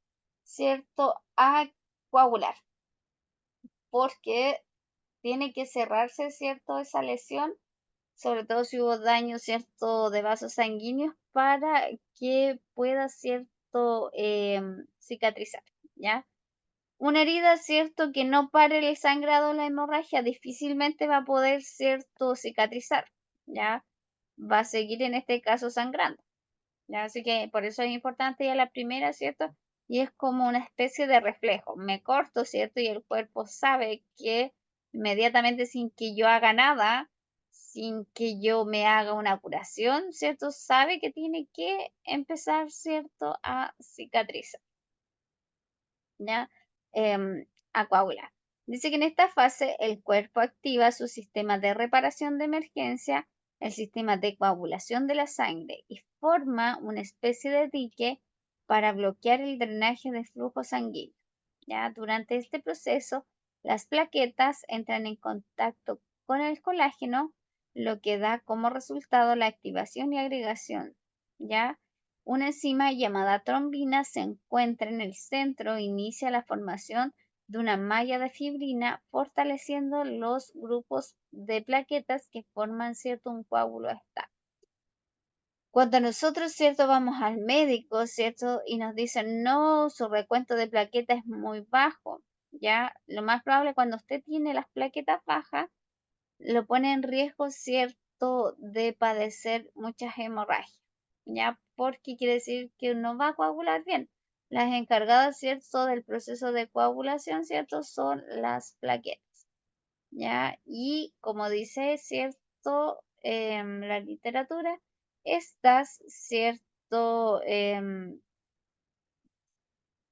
¿cierto? A coagular, porque tiene que cerrarse, ¿cierto? Esa lesión, sobre todo si hubo daño, ¿cierto? De vasos sanguíneos, para que pueda, ¿cierto? Cicatrizar, ¿ya? Una herida, ¿cierto? Que no pare el sangrado o la hemorragia, difícilmente va a poder, ¿cierto? Cicatrizar, ¿ya? Va a seguir en este caso sangrando, ¿ya? Así que por eso es importante ya la primera, ¿cierto? Y es como una especie de reflejo. Me corto, ¿cierto? Y el cuerpo sabe que inmediatamente sin que yo haga nada, sin que yo me haga una curación, ¿cierto? Sabe que tiene que empezar, ¿cierto? A cicatrizar, ¿ya? A coagular. Dice que en esta fase el cuerpo activa su sistema de reparación de emergencia, el sistema de coagulación de la sangre y forma una especie de dique para bloquear el drenaje de flujo sanguíneo. ¿Ya? Durante este proceso, las plaquetas entran en contacto con el colágeno, lo que da como resultado la activación y agregación, ¿ya? Una enzima llamada trombina se encuentra en el centro e inicia la formación de una malla de fibrina, fortaleciendo los grupos de plaquetas que forman, ¿cierto? Un coágulo estable. Cuando nosotros, ¿cierto? Vamos al médico, ¿cierto? Y nos dicen, no, su recuento de plaquetas es muy bajo, ¿ya? Lo más probable cuando usted tiene las plaquetas bajas, lo pone en riesgo, ¿cierto? De padecer muchas hemorragias, ¿ya? Porque quiere decir que no va a coagular bien. Las encargadas, ¿cierto? Del proceso de coagulación, ¿cierto? Son las plaquetas, ¿ya? Y como dice, ¿cierto? La literatura, estas, ¿cierto?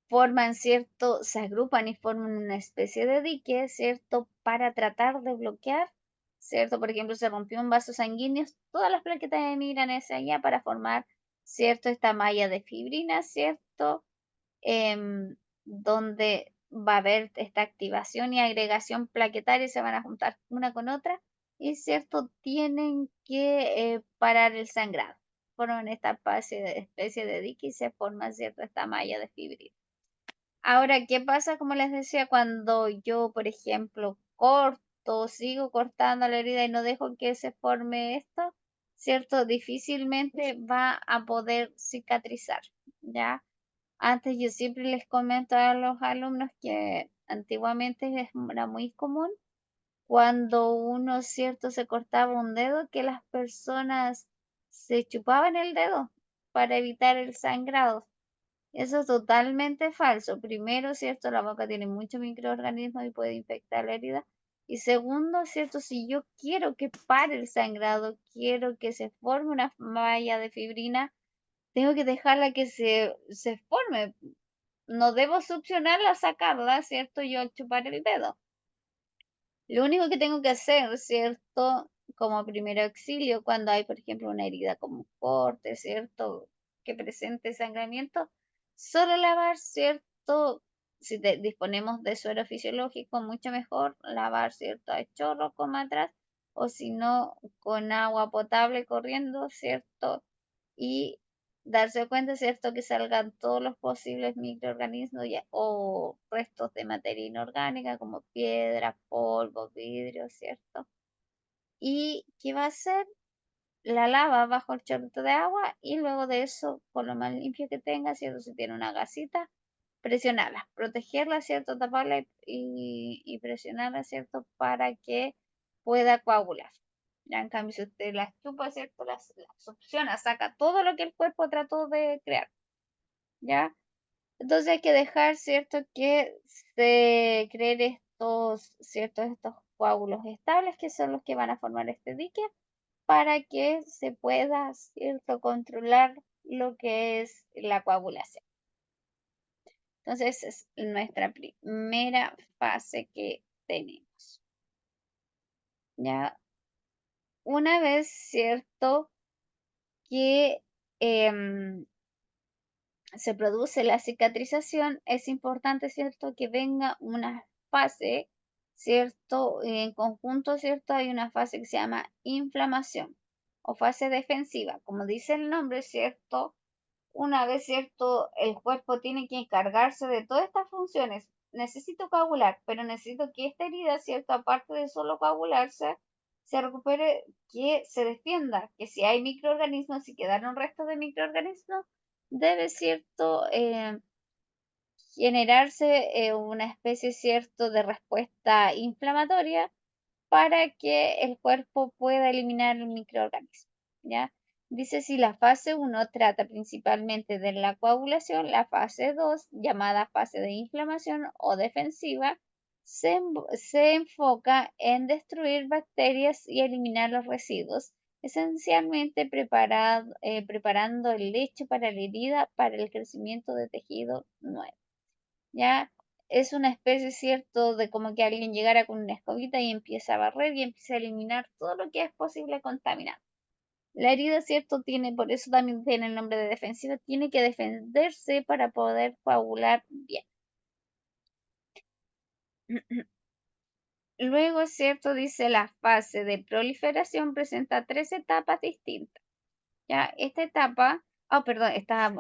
Forman, ¿cierto? Se agrupan y forman una especie de dique, ¿cierto? Para tratar de bloquear, ¿cierto? Por ejemplo, se rompió un vaso sanguíneo, todas las plaquetas emigran hacia allá para formar, ¿cierto? Esta malla de fibrina, ¿cierto? Donde va a haber esta activación y agregación plaquetaria y se van a juntar una con otra y, ¿cierto? Tienen que parar el sangrado. Forman esta especie de dique y se forma, ¿cierto? Esta malla de fibrina. Ahora, ¿qué pasa? Como les decía, cuando yo, por ejemplo, corto, sigo cortando la herida y no dejo que se forme esto, ¿cierto? Difícilmente va a poder cicatrizar, ¿ya? Antes yo siempre les comento a los alumnos que antiguamente era muy común cuando uno, ¿cierto? Se cortaba un dedo, que las personas se chupaban el dedo para evitar el sangrado. Eso es totalmente falso. Primero, ¿cierto? La boca tiene muchos microorganismos y puede infectar la herida. Y segundo, ¿cierto? Si yo quiero que pare el sangrado, quiero que se forme una malla de fibrina, tengo que dejarla que se forme. No debo succionarla, sacarla, ¿cierto? Yo al chupar el dedo. Lo único que tengo que hacer, ¿cierto? Como primer auxilio, cuando hay, por ejemplo, una herida como un corte, ¿cierto? Que presente sangramiento, solo lavar, ¿cierto? Si disponemos de suero fisiológico, mucho mejor lavar, ¿cierto? A chorro como atrás, o si no, con agua potable corriendo, ¿cierto? Y darse cuenta, ¿cierto? Que salgan todos los posibles microorganismos o restos de materia inorgánica como piedra, polvo, vidrio, ¿cierto? ¿Y qué va a hacer? La lava bajo el chorrito de agua y luego de eso, con lo más limpio que tenga, ¿cierto? Si tiene una gasita, presionarla, protegerla, ¿cierto? Taparla y presionarla, ¿cierto? Para que pueda coagular. Ya en cambio, si usted las chupa, ¿cierto? Las succiona, saca todo lo que el cuerpo trató de crear, ¿ya? Entonces hay que dejar, ¿cierto? Que se creen estos, ¿cierto? Estos coágulos estables que son los que van a formar este dique para que se pueda, ¿cierto? Controlar lo que es la coagulación. Entonces, es nuestra primera fase que tenemos. Ya, una vez, ¿cierto? Que se produce la cicatrización, es importante, ¿cierto? Que venga una fase, ¿cierto? En conjunto, ¿cierto? Hay una fase que se llama inflamación o fase defensiva. Como dice el nombre, ¿cierto? Una vez, ¿cierto? El cuerpo tiene que encargarse de todas estas funciones. Necesito coagular, pero necesito que esta herida, ¿cierto? Aparte de solo coagularse, se recupere, que se defienda, que si hay microorganismos, si quedaron restos de microorganismos, debe, ¿cierto? Generarse una especie, ¿cierto? De respuesta inflamatoria para que el cuerpo pueda eliminar el microorganismo, ¿ya? Dice si la fase 1 trata principalmente de la coagulación, la fase 2, llamada fase de inflamación o defensiva, se enfoca en destruir bacterias y eliminar los residuos, esencialmente preparando el lecho para la herida para el crecimiento de tejido nuevo. ¿Ya? Es una especie, ¿cierto?, de como que alguien llegara con una escobita y empieza a barrer y empieza a eliminar todo lo que es posible contaminar. La herida, ¿cierto?, tiene, por eso también tiene el nombre de defensiva, tiene que defenderse para poder coagular bien. Luego, ¿cierto?, dice la fase de proliferación presenta 3 etapas distintas. ¿Ya? Esta etapa, perdón, está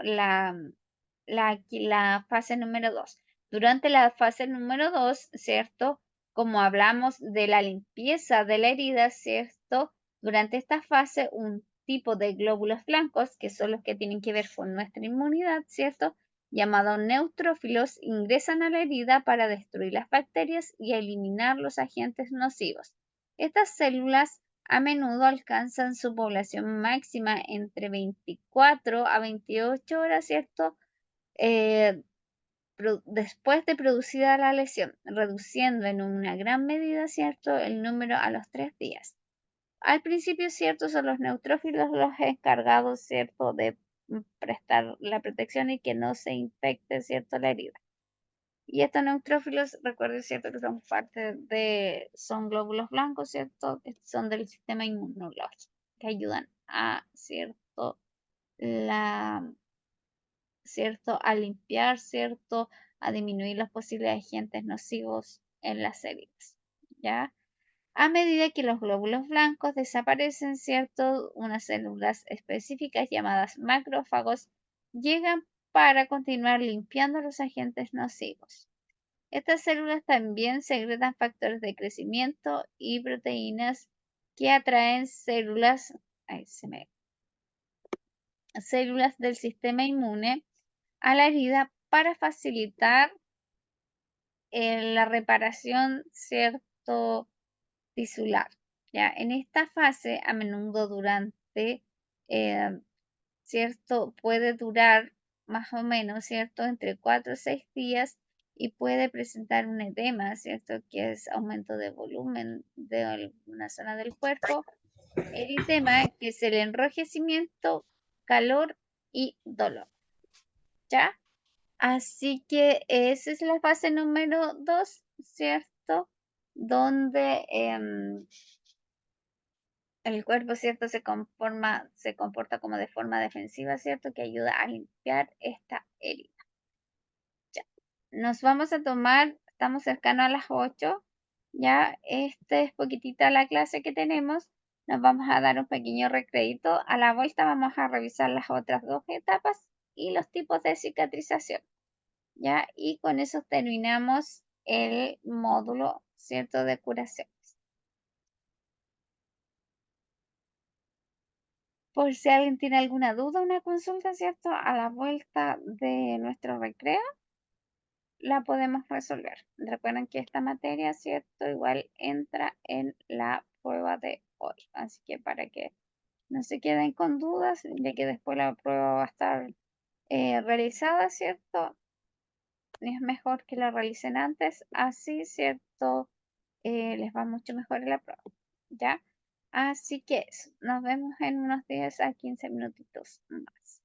la fase número 2. Durante la fase número 2, ¿cierto? Como hablamos de la limpieza de la herida, ¿cierto? Durante esta fase, un tipo de glóbulos blancos, que son los que tienen que ver con nuestra inmunidad, ¿cierto? Llamados neutrófilos, ingresan a la herida para destruir las bacterias y eliminar los agentes nocivos. Estas células a menudo alcanzan su población máxima entre 24 a 28 horas, ¿cierto? Después de producida la lesión, reduciendo en una gran medida, ¿cierto?, el número a los 3 días. Al principio, ¿cierto?, son los neutrófilos los encargados, ¿cierto?, de prestar la protección y que no se infecte, ¿cierto?, la herida. Y estos neutrófilos, recuerden, ¿cierto?, que son glóbulos blancos, ¿cierto?, que son del sistema inmunológico, que ayudan a, ¿cierto?, ¿cierto?, a limpiar, ¿cierto?, a disminuir los posibles agentes nocivos en las células, ¿ya? A medida que los glóbulos blancos desaparecen, ¿cierto?, unas células específicas llamadas macrófagos llegan para continuar limpiando los agentes nocivos. Estas células también secretan factores de crecimiento y proteínas que atraen células del sistema inmune a la herida para facilitar la reparación, ¿cierto?, tisular. ¿Ya? En esta fase, a menudo ¿cierto?, puede durar más o menos, ¿cierto?, entre 4 o 6 días y puede presentar un edema, ¿cierto?, que es aumento de volumen de alguna zona del cuerpo. Eritema, que es el enrojecimiento, calor y dolor. ¿Ya? Así que esa es la fase número 2, ¿cierto? Donde el cuerpo, ¿cierto? Se comporta como de forma defensiva, ¿cierto? Que ayuda a limpiar esta herida. Ya. Nos vamos a tomar, estamos cercanos a las 8, ya, esta es poquitita la clase que tenemos. Nos vamos a dar un pequeño recreito. A la vuelta vamos a revisar las otras 2 etapas y los tipos de cicatrización. ¿Ya? Y con eso terminamos el módulo, ¿cierto?, de curaciones. Por si alguien tiene alguna duda, una consulta, ¿cierto?, a la vuelta de nuestro recreo, la podemos resolver. Recuerden que esta materia, ¿cierto?, igual entra en la prueba de hoy. Así que para que no se queden con dudas, ya que después la prueba va a estar realizada, ¿cierto? Es mejor que la realicen antes, así, ¿cierto?, les va mucho mejor en la prueba, ¿ya? Así que eso, nos vemos en unos 10 a 15 minutitos más.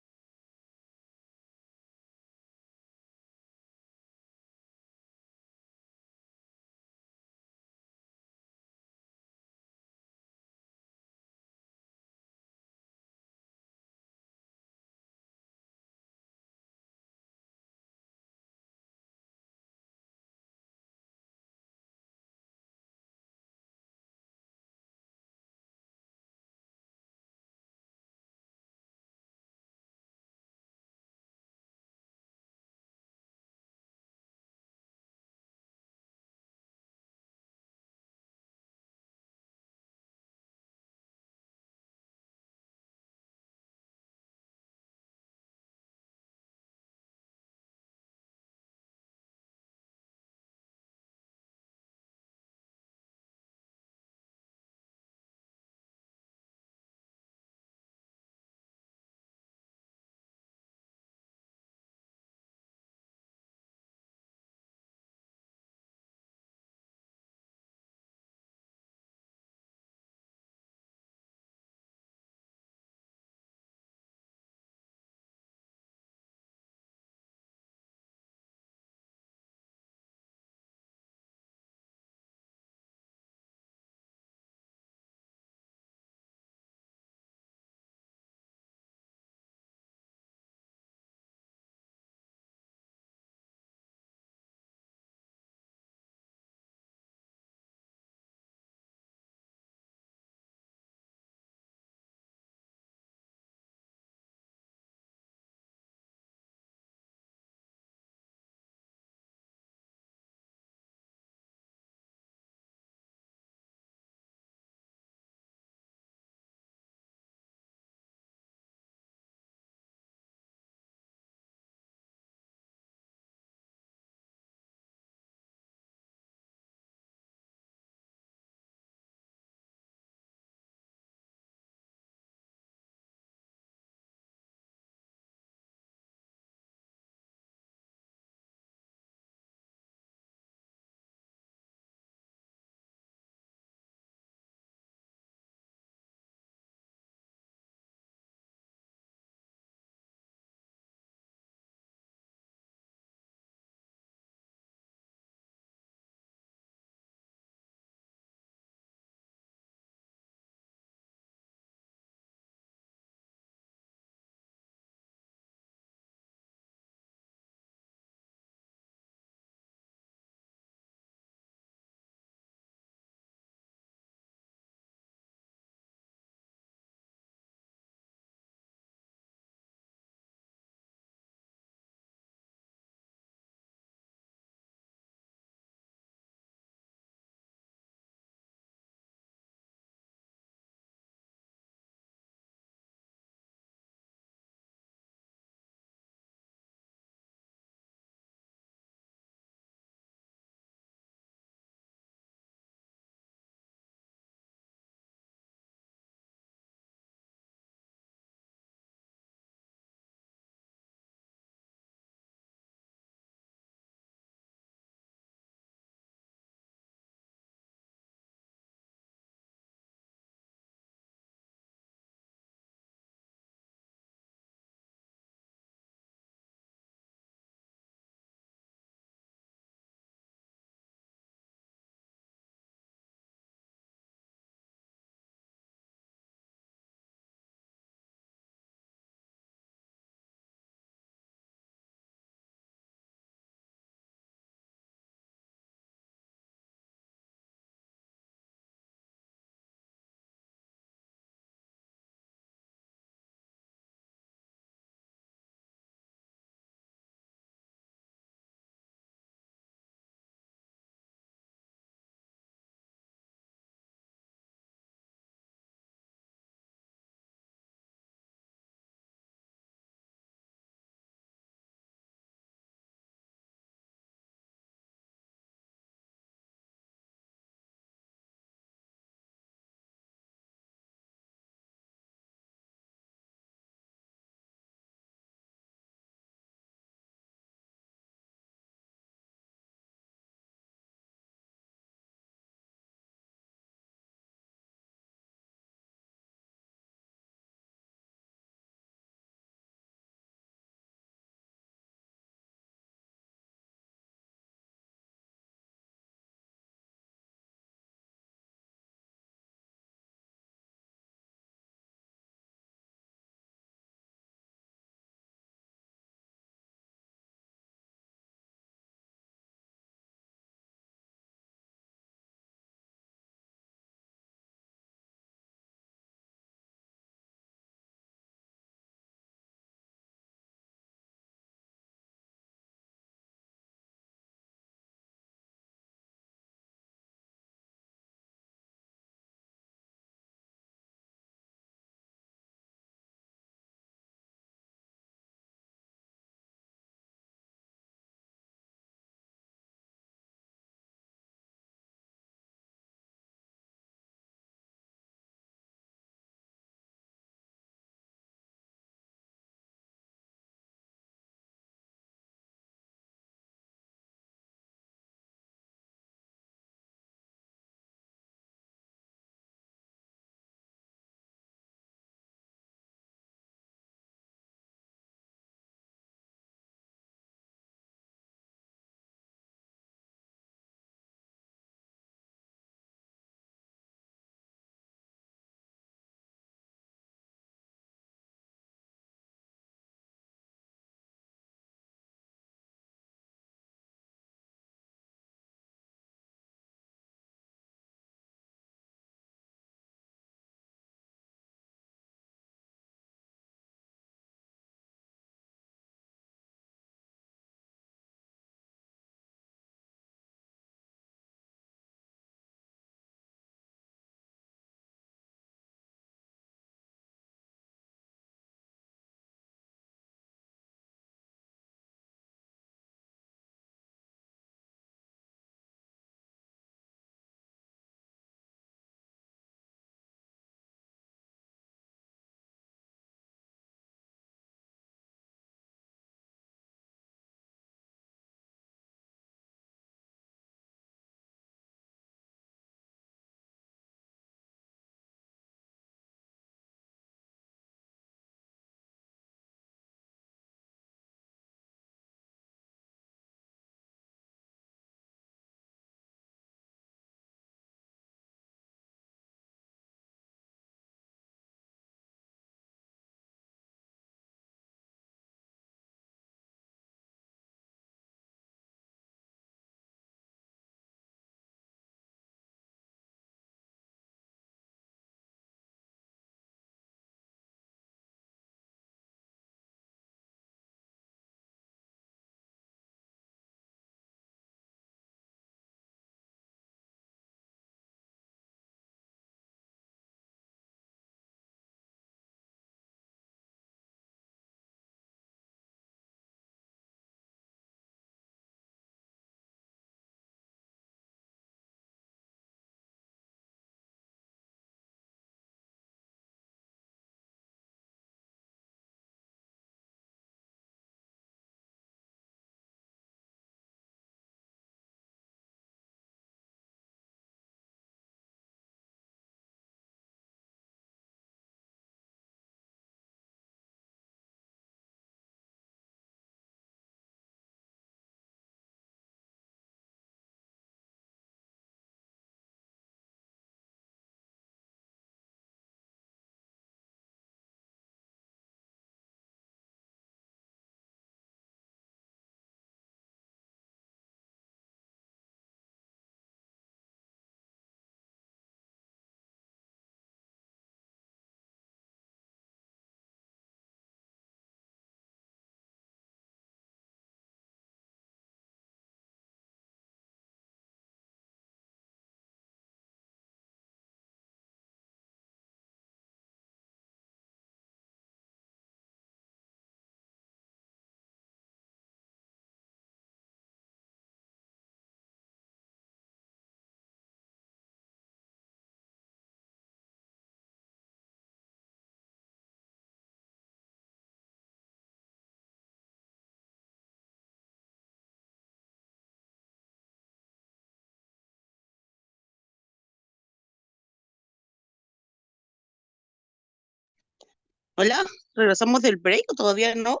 Hola, ¿regresamos del break o todavía no?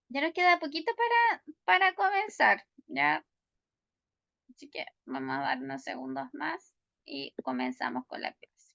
Ya nos queda poquito para comenzar, ¿ya? Así que vamos a dar unos segundos más y comenzamos con la clase.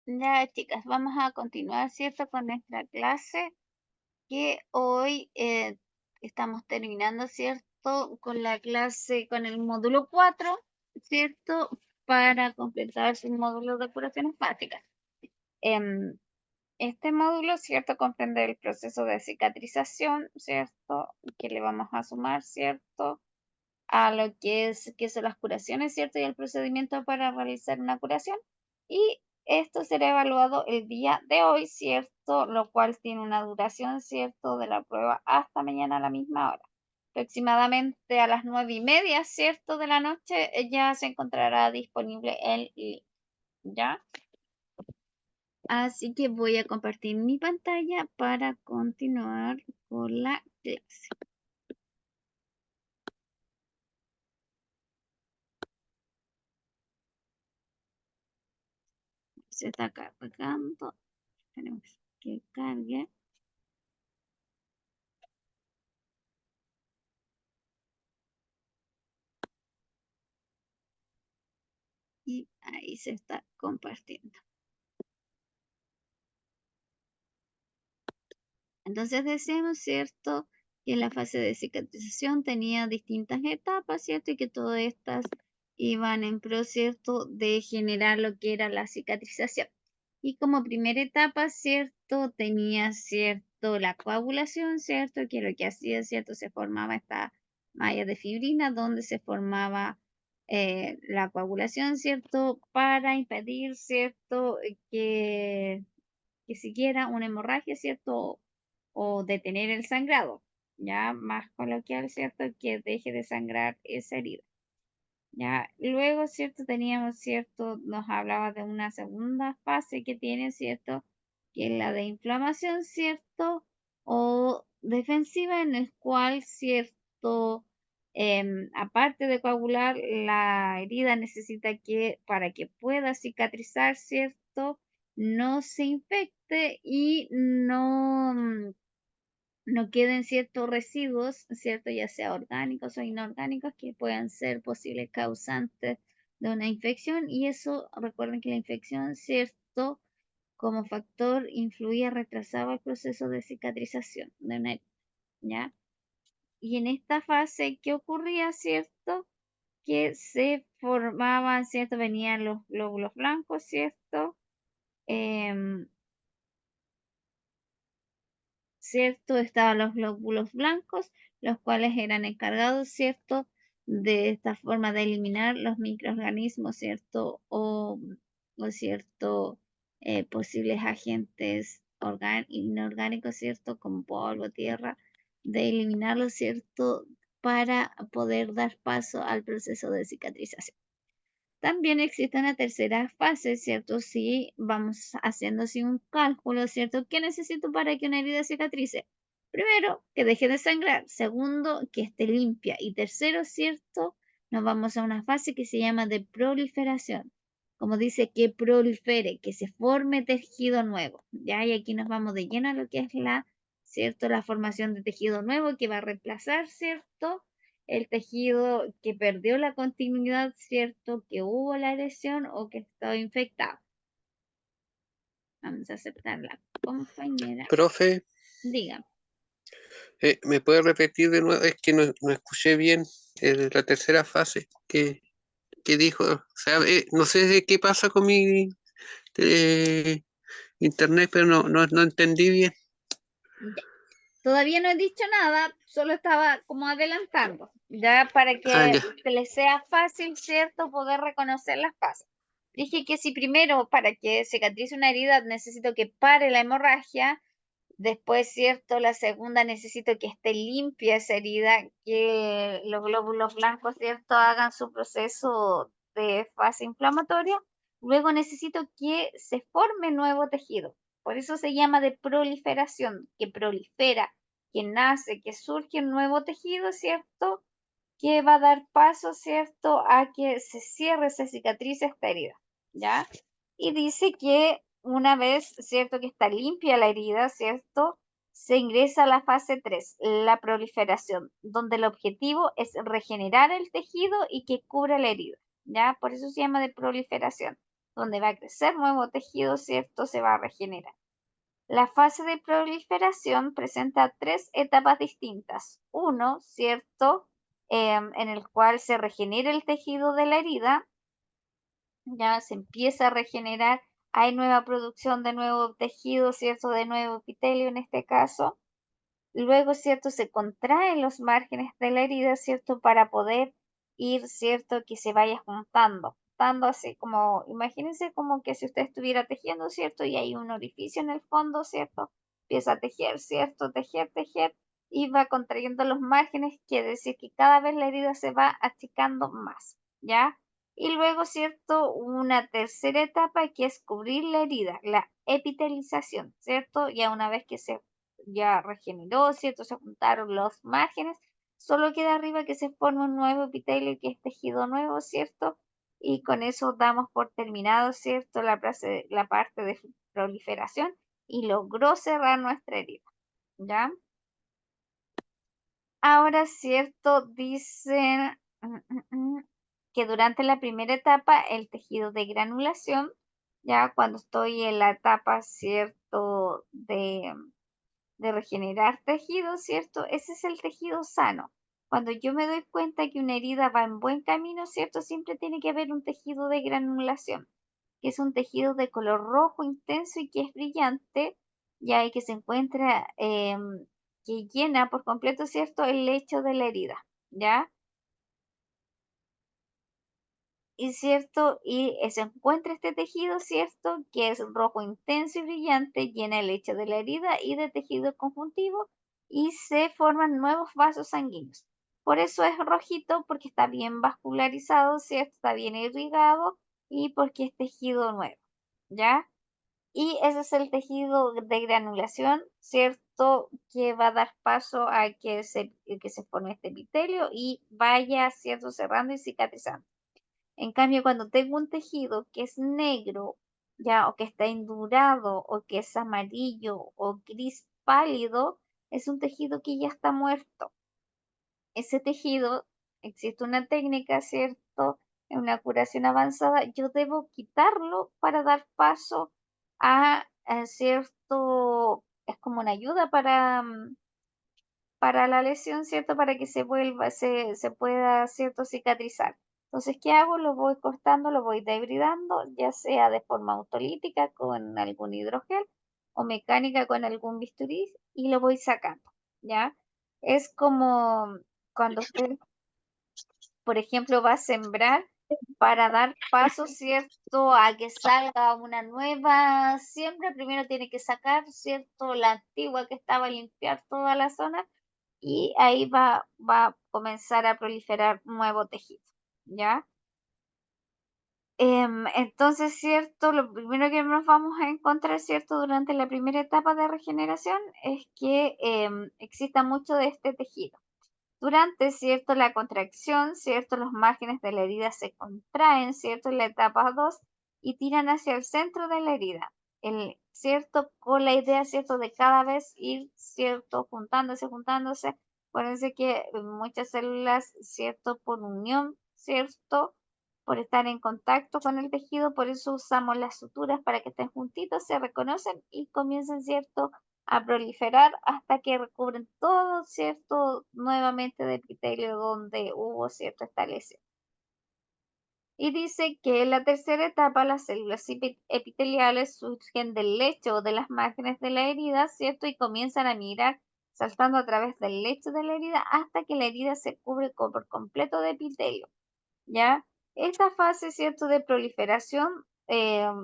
Ya, chicas, vamos a continuar, ¿cierto? Con nuestra clase que hoy estamos terminando, ¿cierto? Con la clase, con el módulo 4, ¿cierto? Para completar el módulo de curaciones básicas. Este módulo, ¿cierto? Comprende el proceso de cicatrización, ¿cierto? Que le vamos a sumar, ¿cierto? A lo que son las curaciones, ¿cierto? Y el procedimiento para realizar una curación. Y esto será evaluado el día de hoy, ¿cierto? Lo cual tiene una duración, ¿cierto? De la prueba hasta mañana a la misma hora. Aproximadamente a las 9:30, ¿cierto? De la noche ya se encontrará disponible el link, ¿ya? Así que voy a compartir mi pantalla para continuar con la clase. Se está cargando. Tenemos que cargue. Y ahí se está compartiendo. Entonces decíamos, ¿cierto? Que la fase de cicatrización tenía distintas etapas, ¿cierto? Y que todas estas iban en pro, ¿cierto? De generar lo que era la cicatrización. Y como primera etapa, ¿cierto? Tenía, ¿cierto? La coagulación, ¿cierto? Que lo que hacía, ¿cierto? Se formaba esta malla de fibrina donde se formaba la coagulación, ¿cierto? Para impedir, ¿cierto? Que siguiera una hemorragia, ¿cierto? O detener el sangrado, ya más coloquial, ¿cierto? Que deje de sangrar esa herida. Ya, luego, ¿cierto? Teníamos, ¿cierto? Nos hablaba de una segunda fase que tiene, ¿cierto? Que es la de inflamación, ¿cierto? O defensiva, en el cual, ¿cierto? Aparte de coagular, la herida necesita que, para que pueda cicatrizar, ¿cierto? No se infecte y no queden ciertos residuos, ¿cierto? Ya sea orgánicos o inorgánicos que puedan ser posibles causantes de una infección. Y eso, recuerden que la infección, ¿cierto? Como factor influía, retrasaba el proceso de cicatrización de una herida, ¿ya? Y en esta fase, ¿qué ocurría, cierto? Que se formaban, ¿cierto? Venían los glóbulos blancos, ¿cierto? ¿Cierto? Estaban los glóbulos blancos, los cuales eran encargados, ¿cierto? De esta forma de eliminar los microorganismos, ¿cierto? O cierto, posibles agentes inorgánicos, ¿cierto? Como polvo, tierra, de eliminarlos, ¿cierto? Para poder dar paso al proceso de cicatrización. También existe una tercera fase, ¿cierto? Si vamos haciendo así un cálculo, ¿cierto? ¿Qué necesito para que una herida cicatrice? Primero, que deje de sangrar. Segundo, que esté limpia. Y tercero, ¿cierto? Nos vamos a una fase que se llama de proliferación. Como dice, que prolifere, que se forme tejido nuevo. ¿Ya? Y aquí nos vamos de lleno a lo que es ¿cierto? La formación de tejido nuevo que va a reemplazar, ¿cierto? El tejido que perdió la continuidad, ¿cierto? Que hubo la lesión o que estaba infectado. Vamos a aceptar la compañera. Profe, Diga. ¿me puede repetir de nuevo? Es que no escuché bien la tercera fase que dijo. O sea, no sé de qué pasa con mi internet, pero no entendí bien. Ya. Todavía no he dicho nada, solo estaba como adelantando, ya para Ah, que ya. les sea fácil, ¿cierto? Poder reconocer las fases. Dije que si primero, para que cicatrice una herida, necesito que pare la hemorragia. Después, ¿cierto? La segunda, necesito que esté limpia esa herida, que los glóbulos blancos, ¿cierto? Hagan su proceso de fase inflamatoria. Luego necesito que se forme nuevo tejido. Por eso se llama de proliferación, que prolifera, que nace, que surge un nuevo tejido, ¿cierto? Que va a dar paso, ¿cierto? A que se cierre, se cicatrice esta herida, ¿ya? Y dice que una vez, ¿cierto? Que está limpia la herida, ¿cierto? Se ingresa a la fase 3, la proliferación, donde el objetivo es regenerar el tejido y que cubra la herida, ¿ya? Por eso se llama de proliferación, donde va a crecer nuevo tejido, ¿cierto? Se va a regenerar. La fase de proliferación presenta 3 etapas distintas. Uno, ¿cierto? En el cual se regenera el tejido de la herida, ya se empieza a regenerar, hay nueva producción de nuevo tejido, ¿cierto? De nuevo epitelio en este caso. Luego, ¿cierto? Se contraen los márgenes de la herida, ¿cierto? Para poder ir, ¿cierto? Que se vaya juntando así como, imagínense como que si usted estuviera tejiendo, ¿cierto? Y hay un orificio en el fondo, ¿cierto? Empieza a tejer, ¿cierto? Tejer, y va contrayendo los márgenes, quiere decir que cada vez la herida se va achicando más, ¿ya? Y luego, ¿cierto? Una tercera etapa que es cubrir la herida, la epitelización, ¿cierto? Ya una vez que se ya regeneró, ¿cierto? Se juntaron los márgenes, solo queda arriba que se forma un nuevo epitelio que es tejido nuevo, ¿cierto? y con eso damos por terminado, ¿cierto? La parte de proliferación y logró cerrar nuestra herida, ¿ya? Ahora, ¿cierto? Dicen que durante la primera etapa el tejido de granulación, ya cuando estoy en la etapa, ¿cierto? De regenerar tejido, ¿cierto? Ese es el tejido sano. Cuando yo me doy cuenta que una herida va en buen camino, ¿cierto? Siempre tiene que haber un tejido de granulación, que es un tejido de color rojo intenso y que es brillante, ya y que se encuentra, que llena por completo, ¿cierto? El lecho de la herida, ¿ya? Y cierto, y se encuentra este tejido, ¿cierto? Que es rojo intenso y brillante, llena el lecho de la herida y de tejido conjuntivo y se forman nuevos vasos sanguíneos. Por eso es rojito, porque está bien vascularizado, ¿cierto? Está bien irrigado y porque es tejido nuevo, ¿ya? Y ese es el tejido de granulación, ¿cierto? Que va a dar paso a que se forme este epitelio y vaya, ¿cierto? Cerrando y cicatrizando. En cambio, cuando tengo un tejido que es negro, ya, o que está endurado, o que es amarillo o gris pálido, es un tejido que ya está muerto. Ese tejido, existe una técnica, ¿cierto? En una curación avanzada, yo debo quitarlo para dar paso a cierto, es como una ayuda para la lesión, ¿cierto? Para que se pueda, ¿cierto? Cicatrizar. Entonces, ¿qué hago? Lo voy cortando, lo voy debridando, ya sea de forma autolítica con algún hidrogel o mecánica con algún bisturí y lo voy sacando, ¿ya? Es como cuando usted, por ejemplo, va a sembrar para dar paso, ¿cierto? A que salga una nueva siembra, primero tiene que sacar, ¿cierto? La antigua que estaba a limpiar toda la zona y ahí va a comenzar a proliferar nuevo tejido, ¿ya? Entonces, ¿cierto? Lo primero que nos vamos a encontrar, ¿cierto? Durante la primera etapa de regeneración es que exista mucho de este tejido. Durante, ¿cierto? La contracción, ¿cierto? Los márgenes de la herida se contraen, ¿cierto? En la etapa 2 y tiran hacia el centro de la herida, ¿cierto? Con la idea, ¿cierto? De cada vez ir, ¿cierto? Juntándose. Acuérdense que muchas células, ¿cierto? Por unión, ¿cierto? Por estar en contacto con el tejido, por eso usamos las suturas para que estén juntitos, se reconocen y comiencen, ¿cierto? A proliferar hasta que recubren todo, ¿cierto? Nuevamente de epitelio donde hubo, ¿cierto? Esta lesión. Y dice que en la tercera etapa las células epiteliales surgen del lecho o de las márgenes de la herida, ¿cierto? Y comienzan a migrar saltando a través del lecho de la herida hasta que la herida se cubre por completo de epitelio, ¿ya? Esta fase, ¿cierto? De proliferación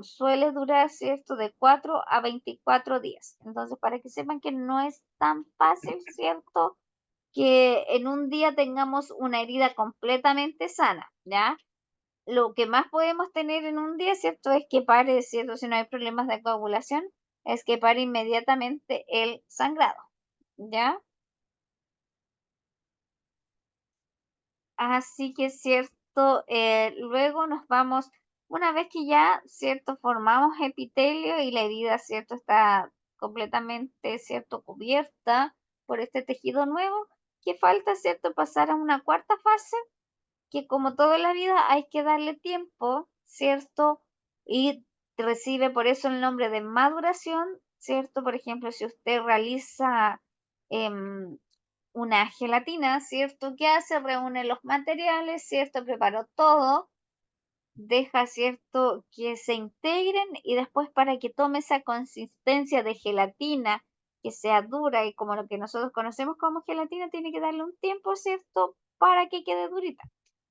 suele durar, ¿cierto? De 4 a 24 días. Entonces, para que sepan que no es tan fácil, ¿cierto? Que en un día tengamos una herida completamente sana, ¿ya? Lo que más podemos tener en un día, ¿cierto? Es que pare, ¿cierto? Si no hay problemas de coagulación, es que pare inmediatamente el sangrado, ¿ya? Así que, ¿cierto? Luego nos vamos, una vez que ya, ¿cierto? Formamos epitelio y la herida, ¿cierto? Está completamente, ¿cierto? Cubierta por este tejido nuevo, que falta, ¿cierto? Pasar a una cuarta fase, que como toda la vida hay que darle tiempo, ¿cierto? Y recibe por eso el nombre de maduración, ¿cierto? Por ejemplo, si usted realiza una gelatina, ¿cierto? ¿Qué hace? Reúne los materiales, ¿cierto? Preparó todo, deja, ¿cierto? Que se integren y después para que tome esa consistencia de gelatina, que sea dura y como lo que nosotros conocemos como gelatina, tiene que darle un tiempo, ¿cierto? Para que quede durita.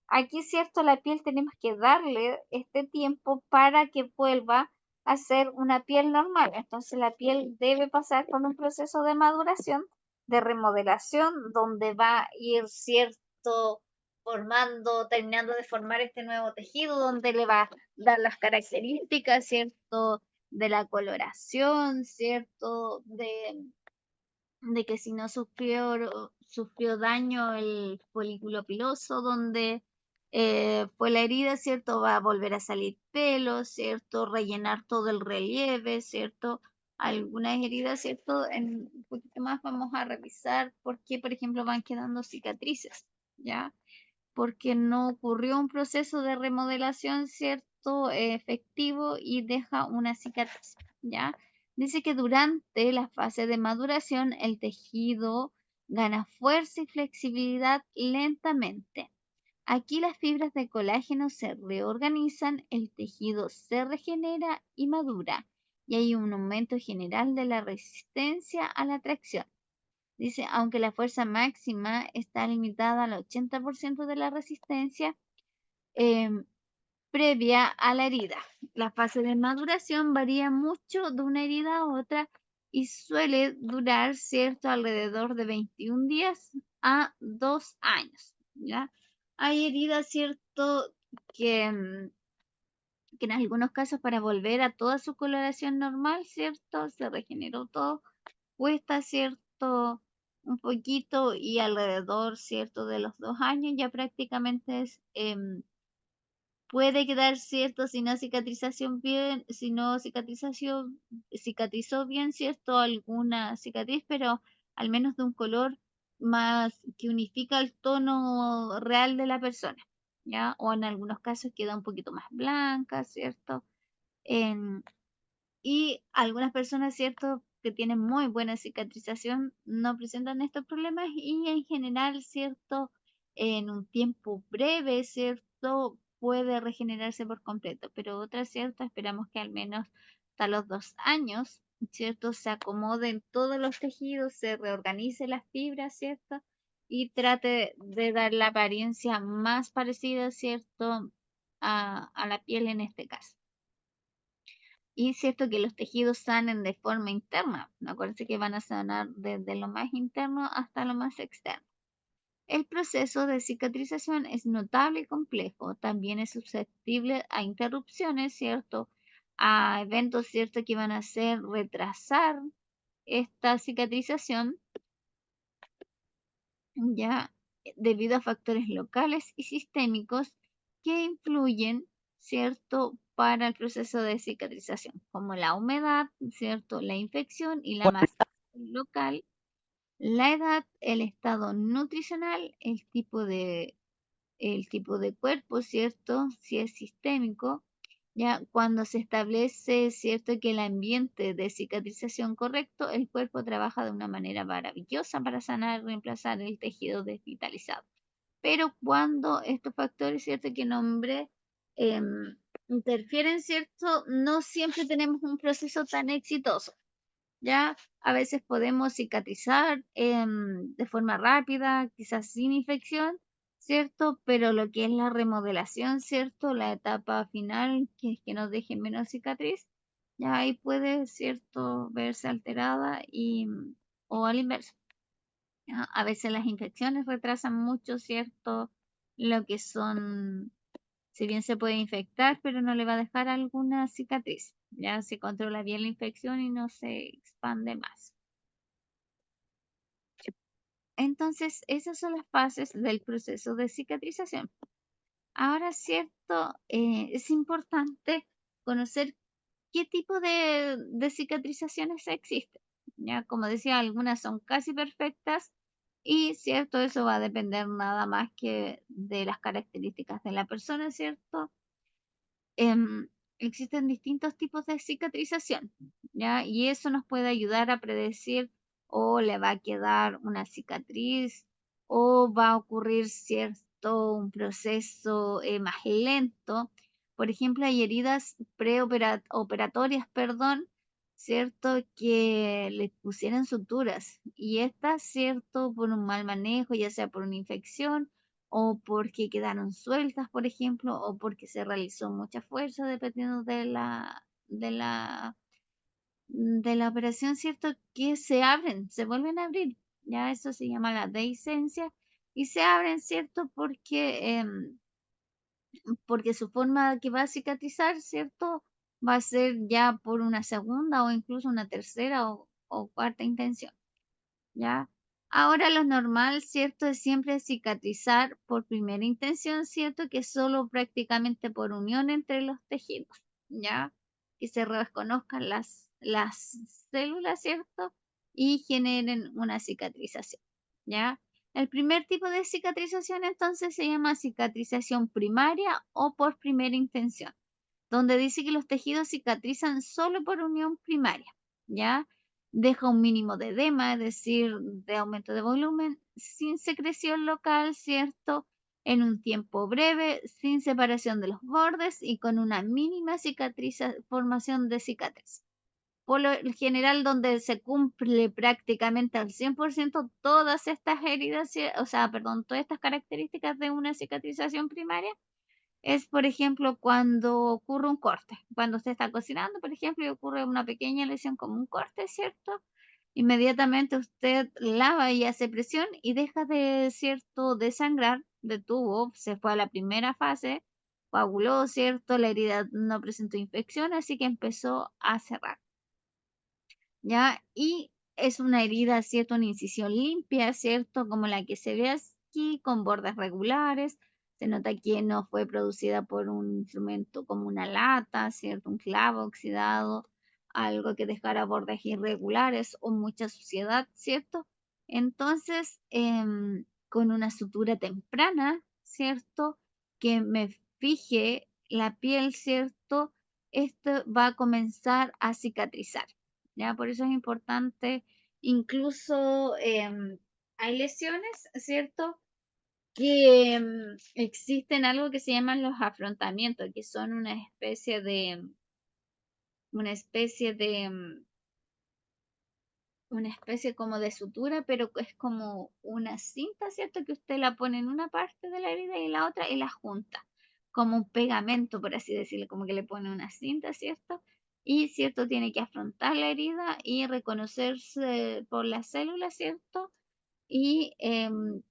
Aquí, ¿cierto? La piel tenemos que darle este tiempo para que vuelva a ser una piel normal. Entonces la piel debe pasar por un proceso de maduración, de remodelación, donde va a ir, ¿cierto? Formando, terminando de formar este nuevo tejido, donde le va a dar las características, ¿cierto? De la coloración, ¿cierto? De que si no sufrió daño el folículo piloso, donde pues la herida, ¿cierto? Va a volver a salir pelo, ¿cierto? Rellenar todo el relieve, ¿cierto? Algunas heridas, ¿cierto? En un poquito más vamos a revisar por qué, por ejemplo, van quedando cicatrices, ¿ya? Porque no ocurrió un proceso de remodelación, ¿cierto? Efectivo y deja una cicatriz, ¿ya? Dice que durante la fase de maduración el tejido gana fuerza y flexibilidad lentamente. Aquí las fibras de colágeno se reorganizan, el tejido se regenera y madura, y hay un aumento general de la resistencia a la tracción. Dice, aunque la fuerza máxima está limitada al 80% de la resistencia em, previa a la herida. La fase de maduración varía mucho de una herida a otra y suele durar, ¿cierto?, alrededor de 21 días a 2 años, ¿ya? Hay heridas, ¿cierto?, que en algunos casos para volver a toda su coloración normal, ¿cierto?, se regeneró todo, cuesta, ¿cierto?, un poquito y alrededor, ¿cierto?, de los 2 años ya prácticamente puede quedar, ¿cierto?, si no cicatrización bien, si no cicatrización, cicatrizó bien, ¿cierto?, alguna cicatriz, pero al menos de un color más que unifica el tono real de la persona, ¿ya? O en algunos casos queda un poquito más blanca, ¿cierto? En, y algunas personas, ¿cierto?, que tienen muy buena cicatrización no presentan estos problemas y en general, ¿cierto?, en un tiempo breve, ¿cierto?, puede regenerarse por completo, pero otras, ¿cierto?, esperamos que al menos hasta los 2 años, ¿cierto?, se acomoden todos los tejidos, se reorganice las fibras, ¿cierto?, y trate de dar la apariencia más parecida, ¿cierto?, a la piel en este caso. Y es cierto que los tejidos sanen de forma interna. Acuérdense que van a sanar desde lo más interno hasta lo más externo. El proceso de cicatrización es notable y complejo. También es susceptible a interrupciones, ¿cierto? A eventos, ¿cierto?, que van a hacer retrasar esta cicatrización, ya debido a factores locales y sistémicos que influyen, ¿cierto?, para el proceso de cicatrización, como la humedad, ¿cierto?, la infección y la masa local, la edad, el estado nutricional, el tipo de cuerpo, ¿cierto?, si es sistémico, ya cuando se establece, ¿cierto?, que el ambiente de cicatrización correcto, el cuerpo trabaja de una manera maravillosa para sanar y reemplazar el tejido desvitalizado. Pero cuando estos factores, ¿cierto?, que nombré, interfieren, ¿cierto?, no siempre tenemos un proceso tan exitoso. Ya a veces podemos cicatrizar de forma rápida, quizás sin infección, ¿cierto? Pero lo que es la remodelación, ¿cierto? La etapa final, que es que nos deje menos cicatriz, ya ahí puede, ¿cierto?, verse alterada o al inverso. ¿Ya? A veces las infecciones retrasan mucho, ¿cierto? Lo que son, si bien se puede infectar, pero no le va a dejar alguna cicatriz. Ya se controla bien la infección y no se expande más. Entonces, esas son las fases del proceso de cicatrización. Ahora, cierto, es importante conocer qué tipo de cicatrizaciones existen. Ya, como decía, algunas son casi perfectas y, cierto, eso va a depender nada más que de las características de la persona, ¿cierto? Existen distintos tipos de cicatrización, ¿ya? Y eso nos puede ayudar a predecir o le va a quedar una cicatriz o va a ocurrir cierto un proceso más lento. Por ejemplo, hay heridas preoperatorias, perdón, cierto, que le pusieron suturas y estas, cierto, por un mal manejo, ya sea por una infección o porque quedaron sueltas, por ejemplo, o porque se realizó mucha fuerza, dependiendo de la operación, ¿cierto? Que se abren, se vuelven a abrir. Ya eso se llama la dehiscencia y se abren, ¿cierto? Porque su forma que va a cicatrizar, ¿cierto? Va a ser ya por una segunda o incluso una tercera o cuarta intención, ¿ya? Ahora lo normal, ¿cierto? Es siempre cicatrizar por primera intención, ¿cierto? Que solo prácticamente por unión entre los tejidos, ¿ya? Que se reconozcan las células, ¿cierto? Y generen una cicatrización, ¿ya? El primer tipo de cicatrización entonces se llama cicatrización primaria o por primera intención, donde dice que los tejidos cicatrizan solo por unión primaria, ¿ya? Deja un mínimo de edema, es decir, de aumento de volumen, sin secreción local, ¿cierto? En un tiempo breve, sin separación de los bordes y con una mínima formación de cicatriz. Por lo general, donde se cumple prácticamente al 100% todas estas heridas, o sea, perdón, todas estas características de una cicatrización primaria, es, por ejemplo, cuando ocurre un corte. Cuando usted está cocinando, por ejemplo, y ocurre una pequeña lesión como un corte, ¿cierto? Inmediatamente usted lava y hace presión y deja de, ¿cierto?, de sangrar, detuvo, se fue a la primera fase, coaguló, ¿cierto? La herida no presentó infección, así que empezó a cerrar, ¿ya? Y es una herida, ¿cierto? Una incisión limpia, ¿cierto? Como la que se ve aquí, con bordes regulares. Se nota que no fue producida por un instrumento como una lata, ¿cierto? Un clavo oxidado, algo que dejara bordes irregulares o mucha suciedad, ¿cierto? Entonces, con una sutura temprana, ¿cierto? Que me fije la piel, ¿cierto? Esto va a comenzar a cicatrizar. ¿Ya? Por eso es importante, incluso hay lesiones, ¿cierto? Que existen algo que se llaman los afrontamientos, que son una especie como de sutura, pero es como una cinta, ¿cierto? Que usted la pone en una parte de la herida y en la otra y la junta, como un pegamento, por así decirlo, como que le pone una cinta, ¿cierto? Y, ¿cierto? Tiene que afrontar la herida y reconocerse por las células, ¿cierto? Y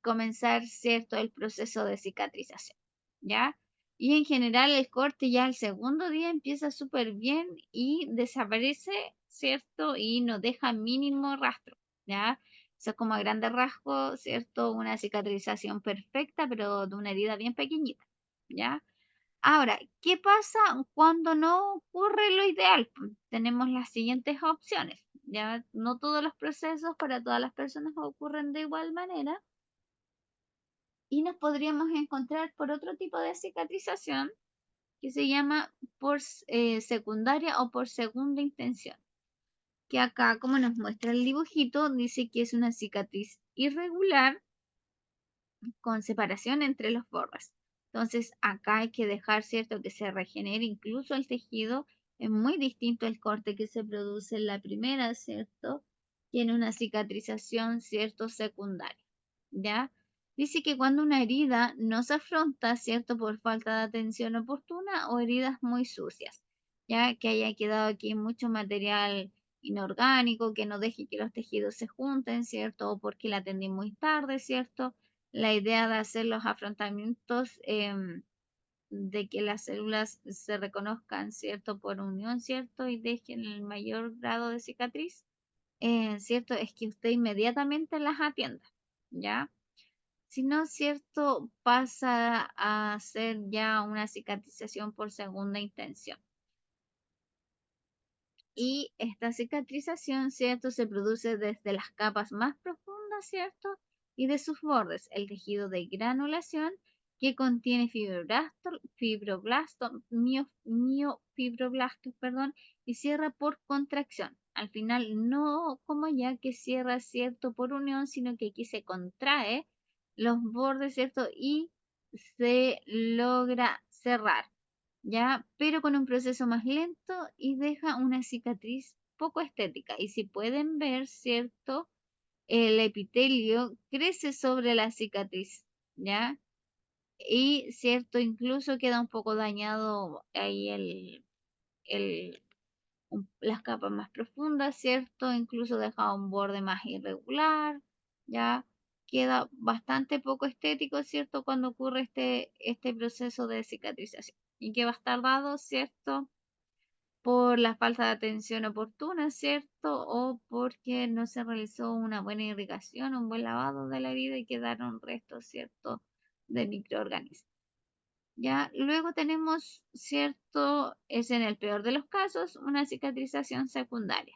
comenzar, ¿cierto?, el proceso de cicatrización, ¿ya? Y en general el corte ya el segundo día empieza súper bien y desaparece, ¿cierto? Y no deja mínimo rastro, ¿ya? Eso es como a grandes rasgos, ¿cierto? Una cicatrización perfecta, pero de una herida bien pequeñita, ¿ya? Ahora, ¿qué pasa cuando no ocurre lo ideal? Pues, tenemos las siguientes opciones. Ya no todos los procesos para todas las personas ocurren de igual manera y nos podríamos encontrar por otro tipo de cicatrización que se llama por secundaria o por segunda intención. Que acá, como nos muestra el dibujito, dice que es una cicatriz irregular con separación entre los bordes. Entonces, acá hay que dejar, ¿cierto?, que se regenere incluso el tejido. Es muy distinto el corte que se produce en la primera, ¿cierto? Tiene una cicatrización, ¿cierto?, secundaria, ¿ya? Dice que cuando una herida no se afronta, ¿cierto?, por falta de atención oportuna o heridas muy sucias, ya que haya quedado aquí mucho material inorgánico, que no deje que los tejidos se junten, ¿cierto? O porque la atendí muy tarde, ¿cierto? La idea de hacer los afrontamientos, de que las células se reconozcan, ¿cierto? Por unión, ¿cierto? Y dejen el mayor grado de cicatriz, ¿cierto? Es que usted inmediatamente las atienda, ¿ya? Si no, ¿cierto? Pasa a ser ya una cicatrización por segunda intención. Y esta cicatrización, ¿cierto? Se produce desde las capas más profundas, ¿cierto? Y de sus bordes, el tejido de granulación que contiene miofibroblastos, perdón, y cierra por contracción. Al final, no como ya que cierra, ¿cierto? Por unión, sino que aquí se contrae los bordes, ¿cierto? Y se logra cerrar, ¿ya? Pero con un proceso más lento y deja una cicatriz poco estética. Y si pueden ver, ¿cierto? El epitelio crece sobre la cicatriz, ¿ya? Y, ¿cierto? Incluso queda un poco dañado ahí las capas más profundas, ¿cierto? Incluso deja un borde más irregular, ¿ya? Queda bastante poco estético, ¿cierto? Cuando ocurre este proceso de cicatrización y que va a estar dado, ¿cierto? por la falta de atención oportuna, ¿cierto? O porque no se realizó una buena irrigación, un buen lavado de la herida y quedaron restos, ¿cierto?, de microorganismos. Ya, luego tenemos, ¿cierto? Es en el peor de los casos, una cicatrización secundaria.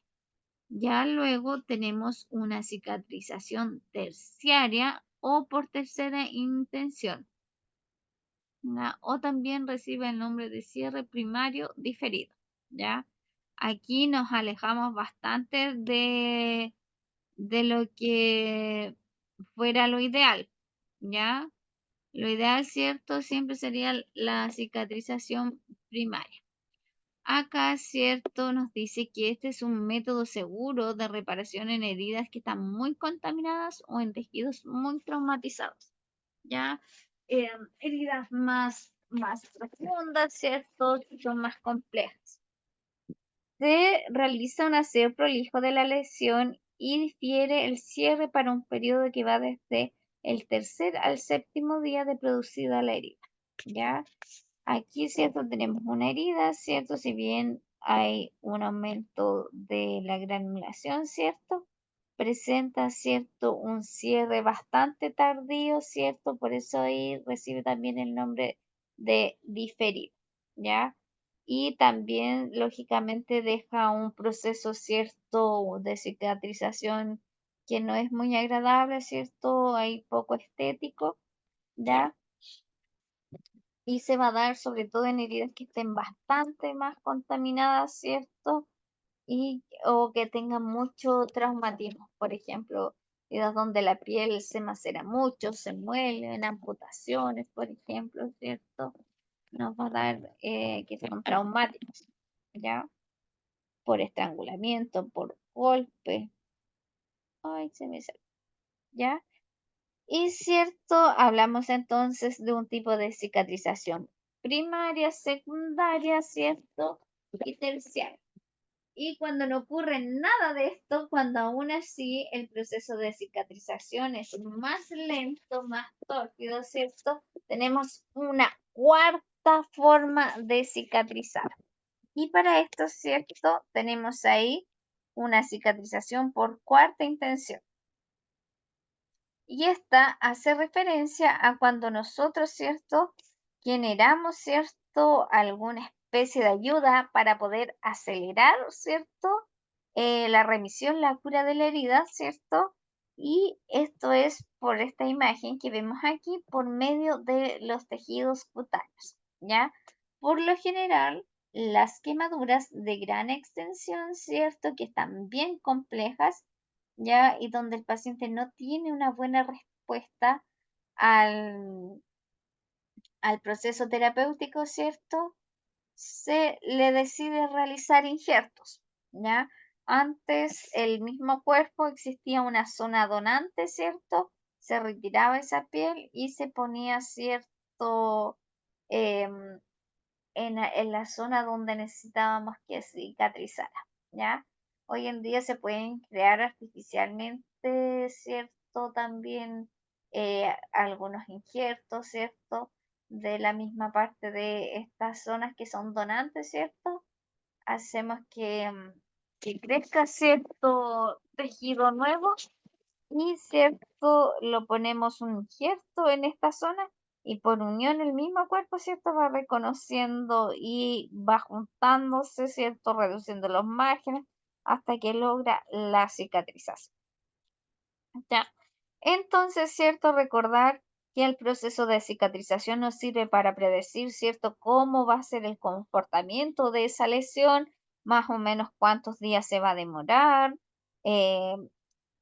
Ya luego tenemos una cicatrización terciaria o por tercera intención. O también recibe el nombre de cierre primario diferido. ¿Ya? Aquí nos alejamos bastante de lo que fuera lo ideal. ¿Ya? Lo ideal, ¿cierto? Siempre sería la cicatrización primaria. Acá, ¿cierto? Nos dice que este es un método seguro de reparación en heridas que están muy contaminadas o en tejidos muy traumatizados. ¿Ya? Heridas más profundas, ¿cierto? Son más complejas. Se realiza un aseo prolijo de la lesión y difiere el cierre para un periodo que va desde el tercer al séptimo día de producida la herida. ¿Ya? Aquí, ¿cierto? Tenemos una herida, ¿cierto? Si bien hay un aumento de la granulación, ¿cierto? Presenta, ¿cierto? Un cierre bastante tardío, ¿cierto? Por eso ahí recibe también el nombre de diferido, ¿ya? Y también, lógicamente, deja un proceso, ¿cierto? De cicatrización que no es muy agradable, ¿cierto? Hay poco estético, ¿ya? Y se va a dar sobre todo en heridas que estén bastante más contaminadas, ¿cierto? O que tengan mucho traumatismo, por ejemplo, heridas donde la piel se macera mucho, se muele, en amputaciones, por ejemplo, ¿cierto? Nos va a dar que son traumáticos, ¿ya? Por estrangulamiento, por golpe. Ay, se me salió, ¿ya? Y cierto, hablamos entonces de un tipo de cicatrización primaria, secundaria, ¿cierto? Y terciaria. Y cuando no ocurre nada de esto, cuando aún así el proceso de cicatrización es más lento, más tórpido, ¿cierto? Tenemos una cuarta forma de cicatrizar. Y para esto, ¿cierto? Tenemos ahí una cicatrización por cuarta intención. Y esta hace referencia a cuando nosotros, ¿cierto? Generamos, ¿cierto? Alguna especie de ayuda para poder acelerar, ¿cierto? La remisión, la cura de la herida, ¿cierto? Y esto es por esta imagen que vemos aquí por medio de los tejidos cutáneos, ¿ya? Por lo general, las quemaduras de gran extensión, ¿cierto? Que están bien complejas, ¿ya? Y donde el paciente no tiene una buena respuesta al, al proceso terapéutico, ¿cierto? Se le decide realizar injertos, ¿ya? Antes el mismo cuerpo existía una zona donante, ¿cierto? Se retiraba esa piel y se ponía, ¿cierto? em, en la zona donde necesitábamos que cicatrizara, ¿ya? Hoy en día se pueden crear artificialmente, ¿cierto? También algunos injertos, ¿cierto? De la misma parte de estas zonas que son donantes, ¿cierto? Hacemos que crezca cierto tejido nuevo y cierto, lo ponemos un injerto en esta zona y por unión el mismo cuerpo, cierto, va reconociendo y va juntándose, cierto, reduciendo los márgenes hasta que logra la cicatrización. ¿Ya? Entonces, cierto, recordar que el proceso de cicatrización nos sirve para predecir, cierto, cómo va a ser el comportamiento de esa lesión, más o menos cuántos días se va a demorar, eh,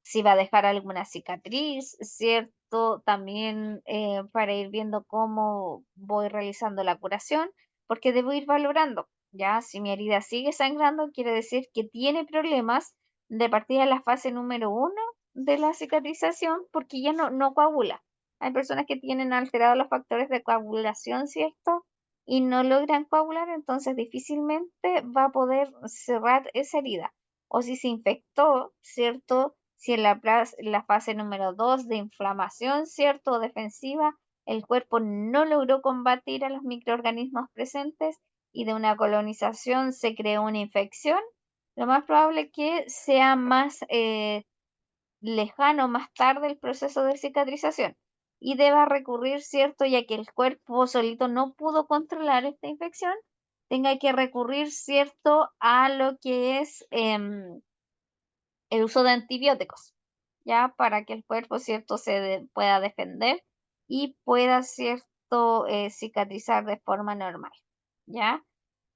si va a dejar alguna cicatriz, ¿cierto? También para ir viendo cómo voy realizando la curación, porque debo ir valorando, ¿ya? Si mi herida sigue sangrando, quiere decir que tiene problemas de partida en la fase número 1 de la cicatrización, porque ya no coagula. Hay personas que tienen alterados los factores de coagulación, ¿cierto? Y no logran coagular, entonces difícilmente va a poder cerrar esa herida. O si se infectó, ¿cierto? Si en la fase número 2 de inflamación, ¿cierto? O defensiva, el cuerpo no logró combatir a los microorganismos presentes, y de una colonización se creó una infección, lo más probable es que sea más lejano, más tarde el proceso de cicatrización y deba recurrir, ¿cierto? Ya que el cuerpo solito no pudo controlar esta infección, tenga que recurrir, ¿cierto? A lo que es el uso de antibióticos, ¿ya? Para que el cuerpo, ¿cierto? Pueda defender y pueda, ¿cierto? Cicatrizar de forma normal, ¿ya?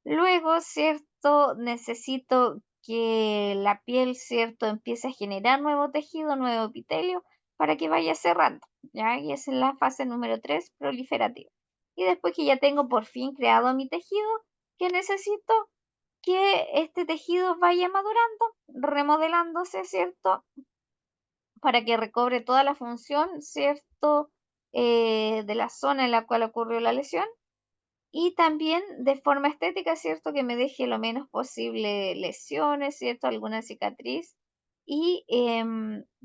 Luego, ¿cierto? Necesito que la piel, ¿cierto? Empiece a generar nuevo tejido, nuevo epitelio, para que vaya cerrando, ¿ya? Y esa es la fase número 3, proliferativa. Y después que ya tengo por fin creado mi tejido, ¿qué necesito? Que este tejido vaya madurando, remodelándose, ¿cierto? Para que recobre toda la función, ¿cierto? De la zona en la cual ocurrió la lesión y también de forma estética, ¿cierto? Que me deje lo menos posible lesiones, ¿cierto? Alguna cicatriz y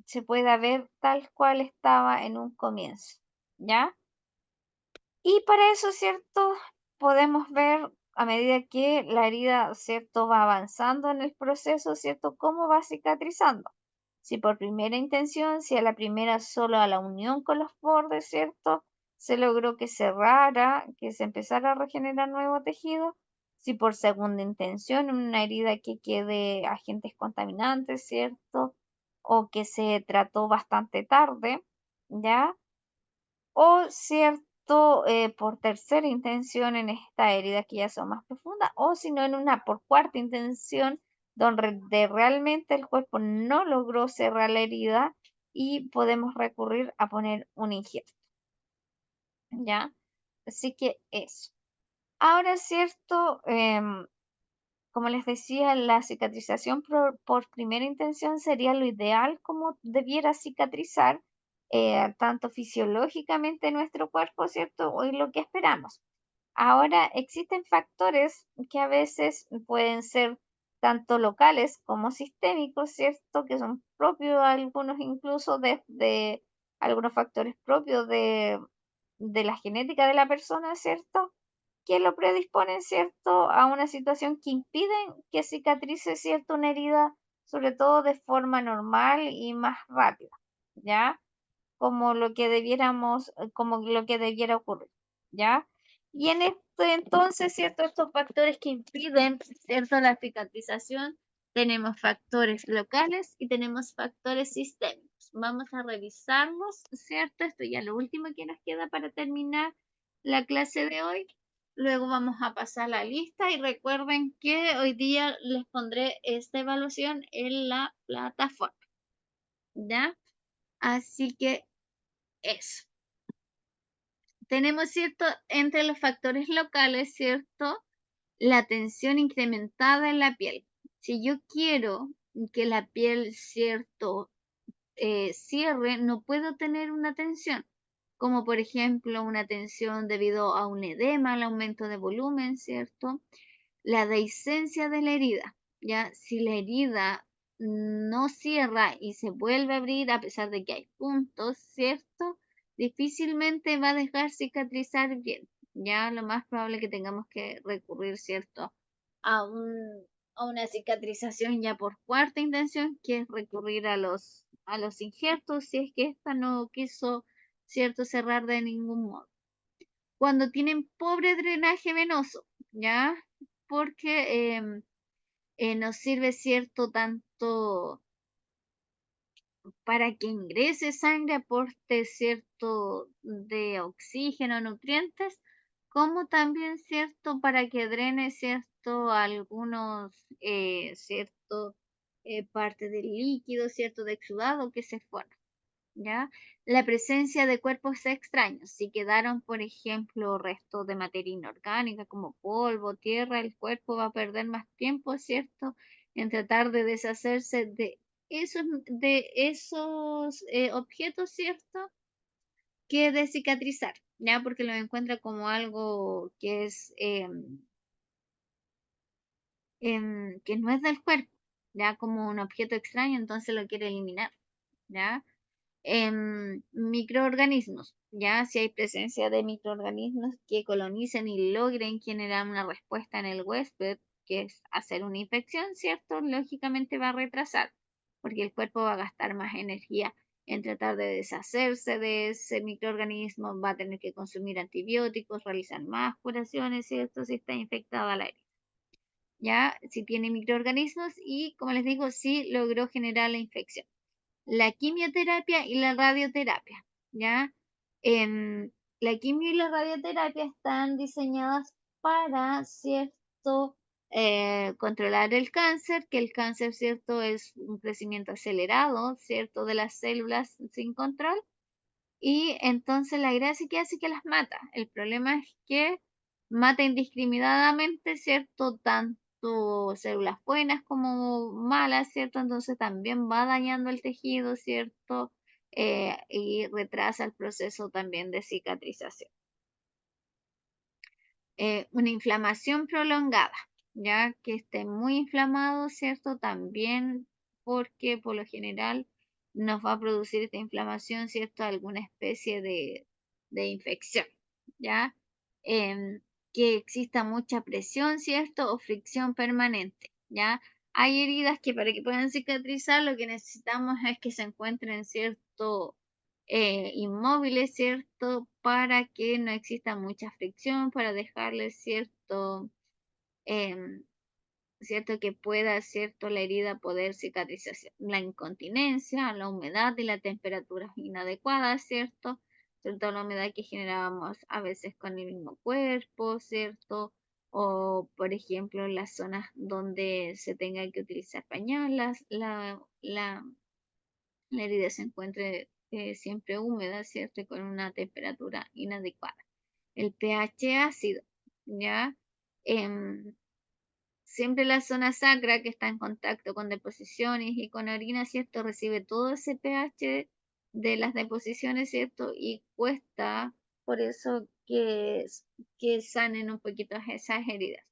se pueda ver tal cual estaba en un comienzo, ¿ya? Y para eso, ¿cierto? Podemos ver a medida que la herida, ¿cierto? Va avanzando en el proceso, ¿cierto? Cómo va cicatrizando. Si por primera intención, si a la primera solo a la unión con los bordes, ¿cierto? Se logró que cerrara, que se empezara a regenerar nuevo tejido. Si por segunda intención, una herida que quede agentes contaminantes, ¿cierto? O que se trató bastante tarde, ¿ya? O cierto, por tercera intención en esta herida que ya son más profundas, o si no en una por cuarta intención donde realmente el cuerpo no logró cerrar la herida y podemos recurrir a poner un injerto, ¿ya? Así que eso. Ahora, cierto, como les decía, la cicatrización por primera intención sería lo ideal como debiera cicatrizar, tanto fisiológicamente nuestro cuerpo, ¿cierto? O lo que esperamos. Ahora, existen factores que a veces pueden ser tanto locales como sistémicos, ¿cierto? Que son propios algunos incluso de algunos factores propios de la genética de la persona, ¿cierto? Que lo predisponen, ¿cierto?, a una situación que impiden que cicatrice, ¿cierto?, una herida, sobre todo de forma normal y más rápida, ¿ya? Como lo que como lo que debiera ocurrir, ¿ya? Y en esto entonces, ¿cierto? Estos factores que impiden, ¿cierto?, la cicatrización, tenemos factores locales y tenemos factores sistémicos. Vamos a revisarlos, ¿cierto? Esto ya lo último que nos queda para terminar la clase de hoy. Luego vamos a pasar la lista y recuerden que hoy día les pondré esta evaluación en la plataforma, ¿ya? Así que eso. Tenemos, ¿cierto? Entre los factores locales, ¿cierto? La tensión incrementada en la piel. Si yo quiero que la piel, ¿cierto? Cierre, no puedo tener una tensión, como por ejemplo una tensión debido a un edema, al aumento de volumen, ¿cierto? La dehiscencia de la herida, ¿ya? Si la herida no cierra y se vuelve a abrir a pesar de que hay puntos, ¿cierto? Difícilmente va a dejar cicatrizar bien, ¿ya? Lo más probable es que tengamos que recurrir, ¿cierto? A a una cicatrización ya por cuarta intención, que es recurrir a los injertos, si es que esta no quiso, ¿cierto?, cerrar de ningún modo. Cuando tienen pobre drenaje venoso, ¿ya? Porque nos sirve, ¿cierto?, tanto para que ingrese sangre, aporte, ¿cierto?, de oxígeno, nutrientes, como también, ¿cierto?, para que drene, ¿cierto?, algunos, ¿cierto?, parte del líquido, ¿cierto?, de exudado que se forma, ¿ya? La presencia de cuerpos extraños. Si quedaron, por ejemplo, restos de materia inorgánica como polvo, tierra, el cuerpo va a perder más tiempo, ¿cierto?, en tratar de deshacerse de esos objetos, ¿cierto?, que de cicatrizar, ¿ya? Porque lo encuentra como algo que es que no es del cuerpo, ¿ya? Como un objeto extraño, entonces lo quiere eliminar, ¿ya? Microorganismos, ya si hay presencia de microorganismos que colonicen y logren generar una respuesta en el huésped, que es hacer una infección, ¿cierto? Lógicamente va a retrasar, porque el cuerpo va a gastar más energía en tratar de deshacerse de ese microorganismo, va a tener que consumir antibióticos, realizar más curaciones, ¿cierto? Si está infectada la herida. Ya, si tiene microorganismos y, como les digo, si logró generar la infección. La quimioterapia y la radioterapia, ¿ya? La quimio y la radioterapia están diseñadas para, ¿cierto? Controlar el cáncer, que el cáncer, ¿cierto? Es un crecimiento acelerado, ¿cierto? De las células sin control. Y entonces la gracia que hace que las mata. El problema es que mata indiscriminadamente, ¿cierto? Tanto células buenas como malas, ¿cierto? Entonces también va dañando el tejido, ¿cierto? Y retrasa el proceso también de cicatrización. Una inflamación prolongada, ya que esté muy inflamado, ¿cierto? También porque por lo general nos va a producir esta inflamación, ¿cierto? Alguna especie de infección, ¿ya? Que exista mucha presión, ¿cierto? O fricción permanente, ¿ya? Hay heridas que para que puedan cicatrizar lo que necesitamos es que se encuentren, ¿cierto? Inmóviles, ¿cierto? Para que no exista mucha fricción, para dejarles em, cierto que pueda, ¿cierto? La herida poder cicatrizar. La incontinencia, la humedad y la temperatura inadecuada, ¿cierto? Sobre todo la humedad que generábamos a veces con el mismo cuerpo, ¿cierto? O, por ejemplo, en las zonas donde se tenga que utilizar pañales, la herida se encuentre siempre húmeda, ¿cierto? Y con una temperatura inadecuada. El pH ácido, ¿ya? Siempre la zona sacra que está en contacto con deposiciones y con orina, ¿cierto? Recibe todo ese pH de las deposiciones, ¿cierto? Y cuesta por eso que sanen un poquito esas heridas.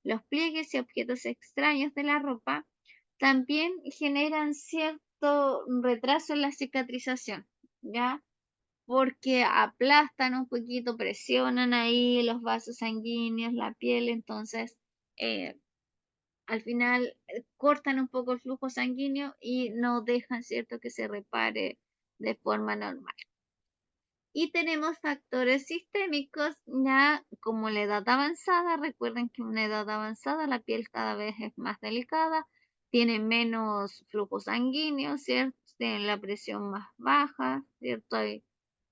Los pliegues y objetos extraños de la ropa también generan cierto retraso en la cicatrización, ¿ya? Porque aplastan un poquito, presionan ahí los vasos sanguíneos, la piel, entonces al final cortan un poco el flujo sanguíneo y no dejan, ¿cierto?, que se repare de forma normal. Y tenemos factores sistémicos, ya como la edad avanzada. Recuerden que en una edad avanzada la piel cada vez es más delicada, tiene menos flujo sanguíneo, ¿cierto? Tiene la presión más baja, ¿cierto?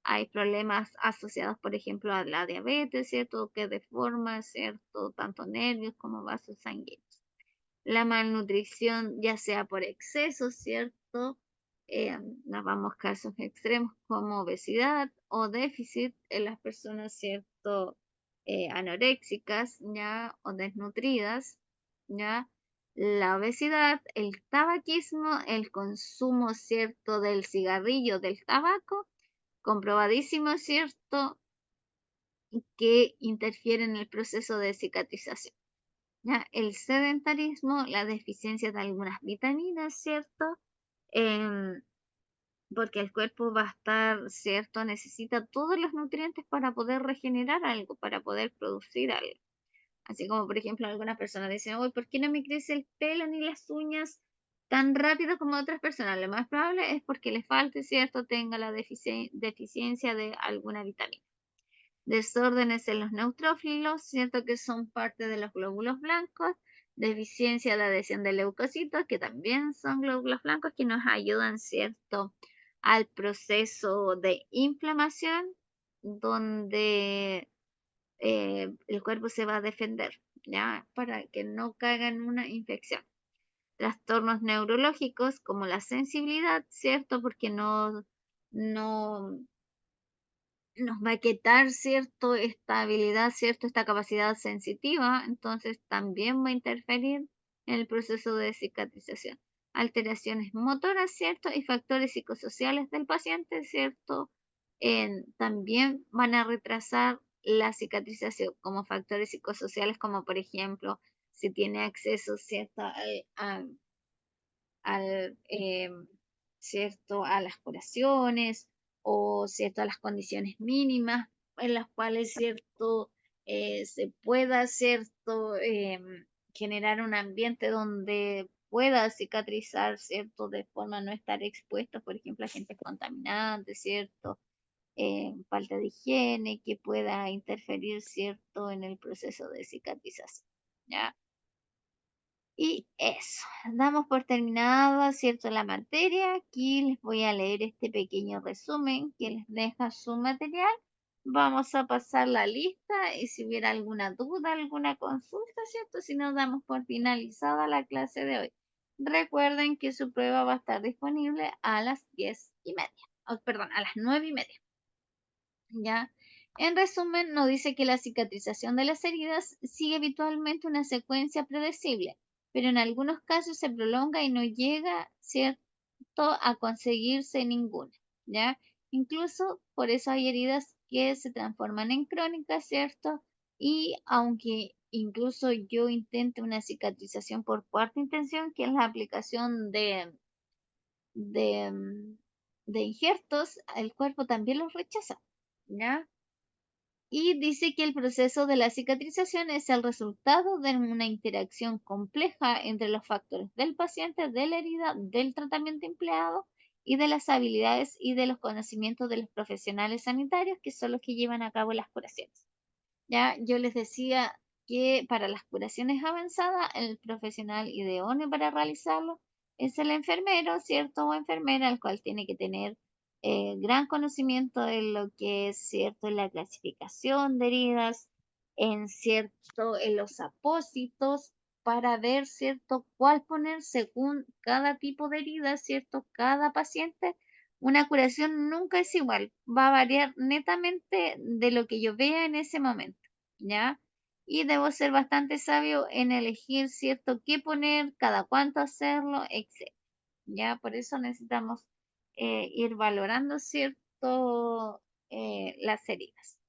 Hay problemas asociados, por ejemplo, a la diabetes, ¿cierto? Que deforma, ¿cierto? Tanto nervios como vasos sanguíneos. La malnutrición, ya sea por exceso, ¿cierto? Nos vamos a casos extremos como obesidad o déficit en las personas, ¿cierto? Anoréxicas, ¿ya? O desnutridas, ¿ya? La obesidad, el tabaquismo, el consumo, ¿cierto? Del cigarrillo, del tabaco, comprobadísimo, ¿cierto? Que interfiere en el proceso de cicatrización. ¿Ya? El sedentarismo, la deficiencia de algunas vitaminas, ¿cierto? Em, Porque el cuerpo va a estar, ¿cierto? Necesita todos los nutrientes para poder regenerar algo, para poder producir algo. Así como, por ejemplo, algunas personas dicen, uy, ¿por qué no me crece el pelo ni las uñas tan rápido como otras personas? Lo más probable es porque le falte, ¿cierto? Tenga la deficiencia de alguna vitamina. Desórdenes en los neutrófilos, ¿cierto? Que son parte de los glóbulos blancos. Deficiencia de adhesión de leucocitos, que también son glóbulos blancos que nos ayudan, ¿cierto? Al proceso de inflamación, donde el cuerpo se va a defender, ¿ya? Para que no caiga en una infección. Trastornos neurológicos como la sensibilidad, ¿cierto? Porque no nos va a quitar, ¿cierto? Esta habilidad, ¿cierto? Esta capacidad sensitiva, entonces también va a interferir en el proceso de cicatrización. Alteraciones motoras, ¿cierto? Y factores psicosociales del paciente, ¿cierto? También van a retrasar la cicatrización como factores psicosociales, como por ejemplo, si tiene acceso, ¿cierto? al ¿cierto? A las curaciones o, ¿cierto? A las condiciones mínimas en las cuales, ¿cierto? Se pueda, ¿cierto? Generar un ambiente donde pueda cicatrizar, ¿cierto? De forma a no estar expuesto, por ejemplo, a agentes contaminantes, ¿cierto? Falta de higiene que pueda interferir, ¿cierto? En el proceso de cicatrización, ¿ya? Y eso, damos por terminada, ¿cierto? La materia. Aquí les voy a leer este pequeño resumen que les deja su material. Vamos a pasar la lista y si hubiera alguna duda, alguna consulta, ¿cierto? Si no, damos por finalizada la clase de hoy. Recuerden que su prueba va a estar disponible a las 10:30. Oh, perdón, a las 9:30. ¿Ya? En resumen, nos dice que la cicatrización de las heridas sigue habitualmente una secuencia predecible, pero en algunos casos se prolonga y no llega, ¿cierto?, a conseguirse ninguna, ¿ya? Incluso por eso hay heridas que se transforman en crónicas, ¿cierto? Y aunque incluso yo intente una cicatrización por cuarta intención, que es la aplicación de, mm, de injertos, el cuerpo también los rechaza, ¿ya? Y dice que el proceso de la cicatrización es el resultado de una interacción compleja entre los factores del paciente, de la herida, del tratamiento empleado y de las habilidades y de los conocimientos de los profesionales sanitarios que son los que llevan a cabo las curaciones. Ya yo les decía que para las curaciones avanzadas, el profesional idóneo para realizarlo es el enfermero, ¿cierto? O enfermera, el cual tiene que tener gran conocimiento de lo que es, ¿cierto? La clasificación de heridas, en los apósitos, para ver, ¿cierto? Cuál poner según cada tipo de herida, ¿cierto? Cada paciente. Una curación nunca es igual, va a variar netamente de lo que yo vea en ese momento, ¿ya? Y debo ser bastante sabio en elegir, ¿cierto?, qué poner, cada cuánto hacerlo, etc. ¿Ya? Por eso necesitamos ir valorando, ¿cierto?, las heridas.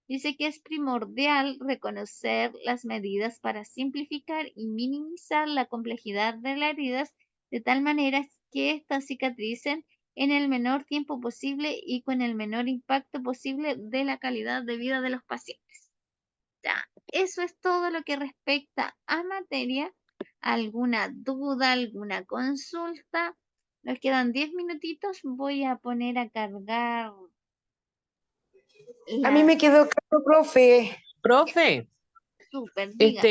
Dice que es primordial reconocer las medidas para simplificar y minimizar la complejidad de las heridas de tal manera que éstas cicatricen en el menor tiempo posible y con el menor impacto posible de la calidad de vida de los pacientes. Ya, eso es todo lo que respecta a materia. ¿Alguna duda, alguna consulta? Nos quedan 10 minutitos. Voy a poner a cargar A mí me quedó claro, profe. Profe, Súper, diga.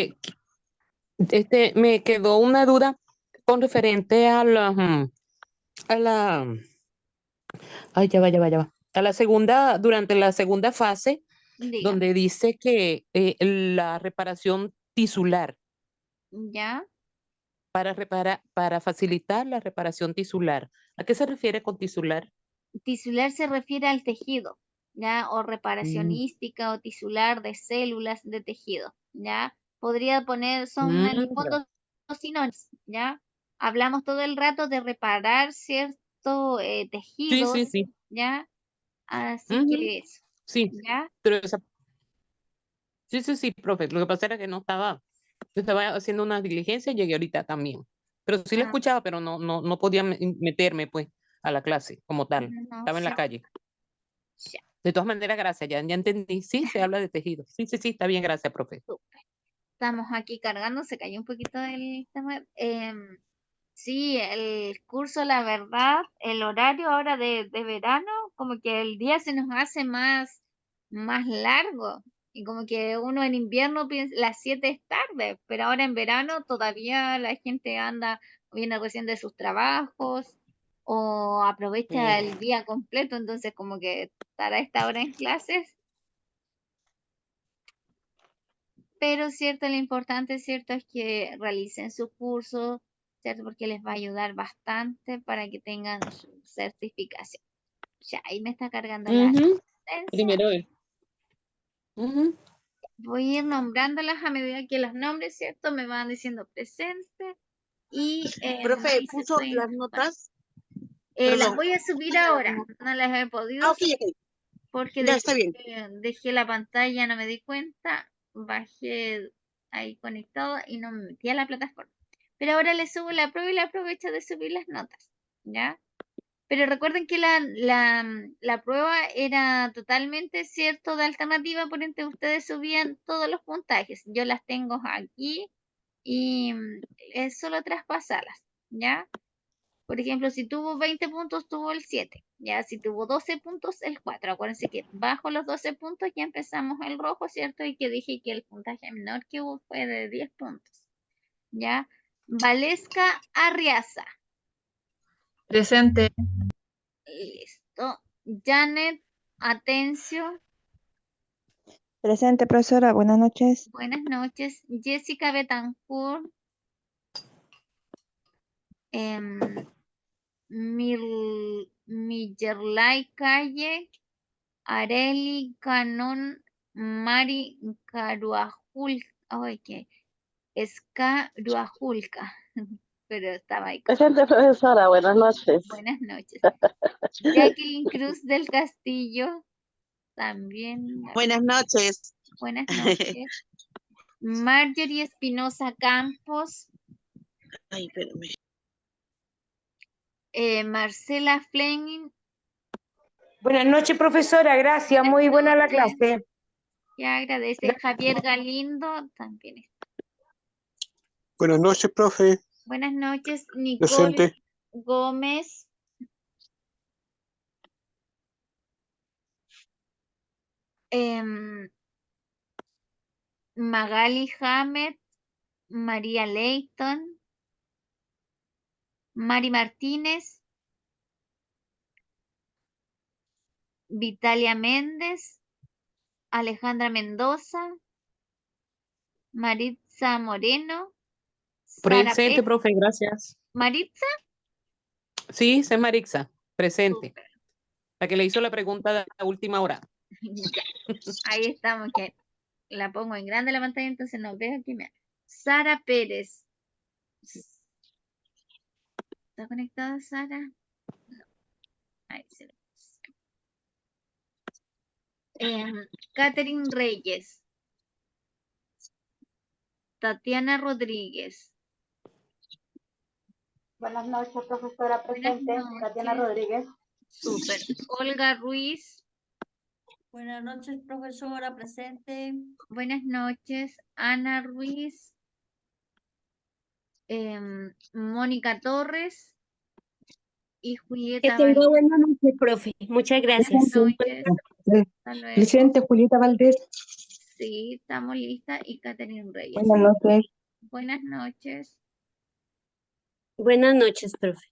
me quedó una duda con referente a la, ay, ya va. A la segunda, durante la segunda fase, Diga. donde dice que la reparación tisular, ¿Ya? para facilitar la reparación tisular. ¿A qué se refiere con tisular? Tisular se refiere al tejido, ¿ya? O reparación ística o tisular de células de tejido, ¿ya? Podría poner, son en el fondo dos sinónimos, ¿ya? Hablamos todo el rato de reparar cierto Sí, tejidos, sí. ¿ya? Así Ujú, que eso, sí, ¿ya? pero sí, profe. Lo que pasa era que yo estaba haciendo una diligencia y llegué ahorita también. Pero sí lo Ah, escuchaba, pero no podía meterme pues a la clase como tal. no, Estaba en la ya, calle. ya. De todas maneras, gracias, ya entendí. Sí, se habla de tejido. Sí, está bien, gracias, profe. Súper. Estamos aquí cargando, se cayó un poquito del tema. Sí, el curso, la verdad, el horario ahora de verano, como que el día se nos hace más largo. Y como que uno en invierno piensa, las 7 es tarde, pero ahora en verano todavía la gente anda, o viene recién de sus trabajos, o aprovecha el día completo, entonces como que estar a esta hora en clases. Pero cierto, lo importante, cierto, es que realicen su curso, ¿cierto? Porque les va a ayudar bastante para que tengan su certificación. Ya, ahí me está cargando la Ujú, asistencia. primero es. Ujú. Voy a ir nombrándolas a medida que los nombres, ¿cierto? Me van diciendo presente y Profe, ahí se puso pueden... las notas, las perdón. voy a subir ahora. No las he podido Ah, ok, subir ok, porque ya está bien. dejé la pantalla, no me di cuenta, bajé ahí conectado y no me metí a la plataforma. Pero ahora le subo la prueba y la aprovecho de subir las notas, ¿ya? Pero recuerden que la prueba era totalmente cierto de alternativa, por ende ustedes subían todos los puntajes. Yo las tengo aquí y es solo traspasarlas, ¿ya? Por ejemplo, si tuvo 20 puntos, tuvo el 7. Ya, si tuvo 12 puntos, el 4. Acuérdense que bajo los 12 puntos ya empezamos el rojo, ¿cierto? Y que dije que el puntaje menor que hubo fue de 10 puntos. ¿Ya? Valesca Arriaza. Presente. Listo. Janet Atencio. Presente, profesora. Buenas noches. Buenas noches. Jessica Betancourt. Millerlay Calle. Areli Canon Mari Caruajul. Ay, que es Caruajulca. Pero estaba ahí. Presente, profesora. Buenas noches. Buenas noches. Jacqueline Cruz del Castillo. También. Buenas noches. Buenas noches. Marjorie Espinosa Campos. Ay, espérame. Marcela Fleming. Buenas noches, profesora. Gracias. Muy buena la clase. Ya agradece. Javier Galindo también está. Buenas noches, profe. Buenas noches. Nicole Presente. Gómez. Magali Hamed. María Leighton. Mari Martínez. Vitalia Méndez. Alejandra Mendoza. Maritza Moreno. Sara Presente, Pérez. profe, gracias. Maritza. Sí, es Marixa, presente. Súper. La que le hizo la pregunta de la última hora. Ya. Ahí estamos, que la pongo en grande la pantalla, entonces no veo aquí. Sara Pérez. ¿Está conectada Sara? No. Ahí se lo puse. Catherine Reyes. Tatiana Rodríguez. Buenas noches, profesora. Buenas Presente. Tatiana noches. Rodríguez. Súper. Olga Ruiz. Buenas noches, profesora, presente. Buenas noches. Ana Ruiz. Mónica Torres. Y Julieta Valdés. Buenas noches, profe. Muchas gracias. Buenas noches. Hasta luego. Presente, Julieta Valdés. Sí, estamos listas. Y Catherine Reyes. Buenas noches. Buenas noches. Buenas noches, profe.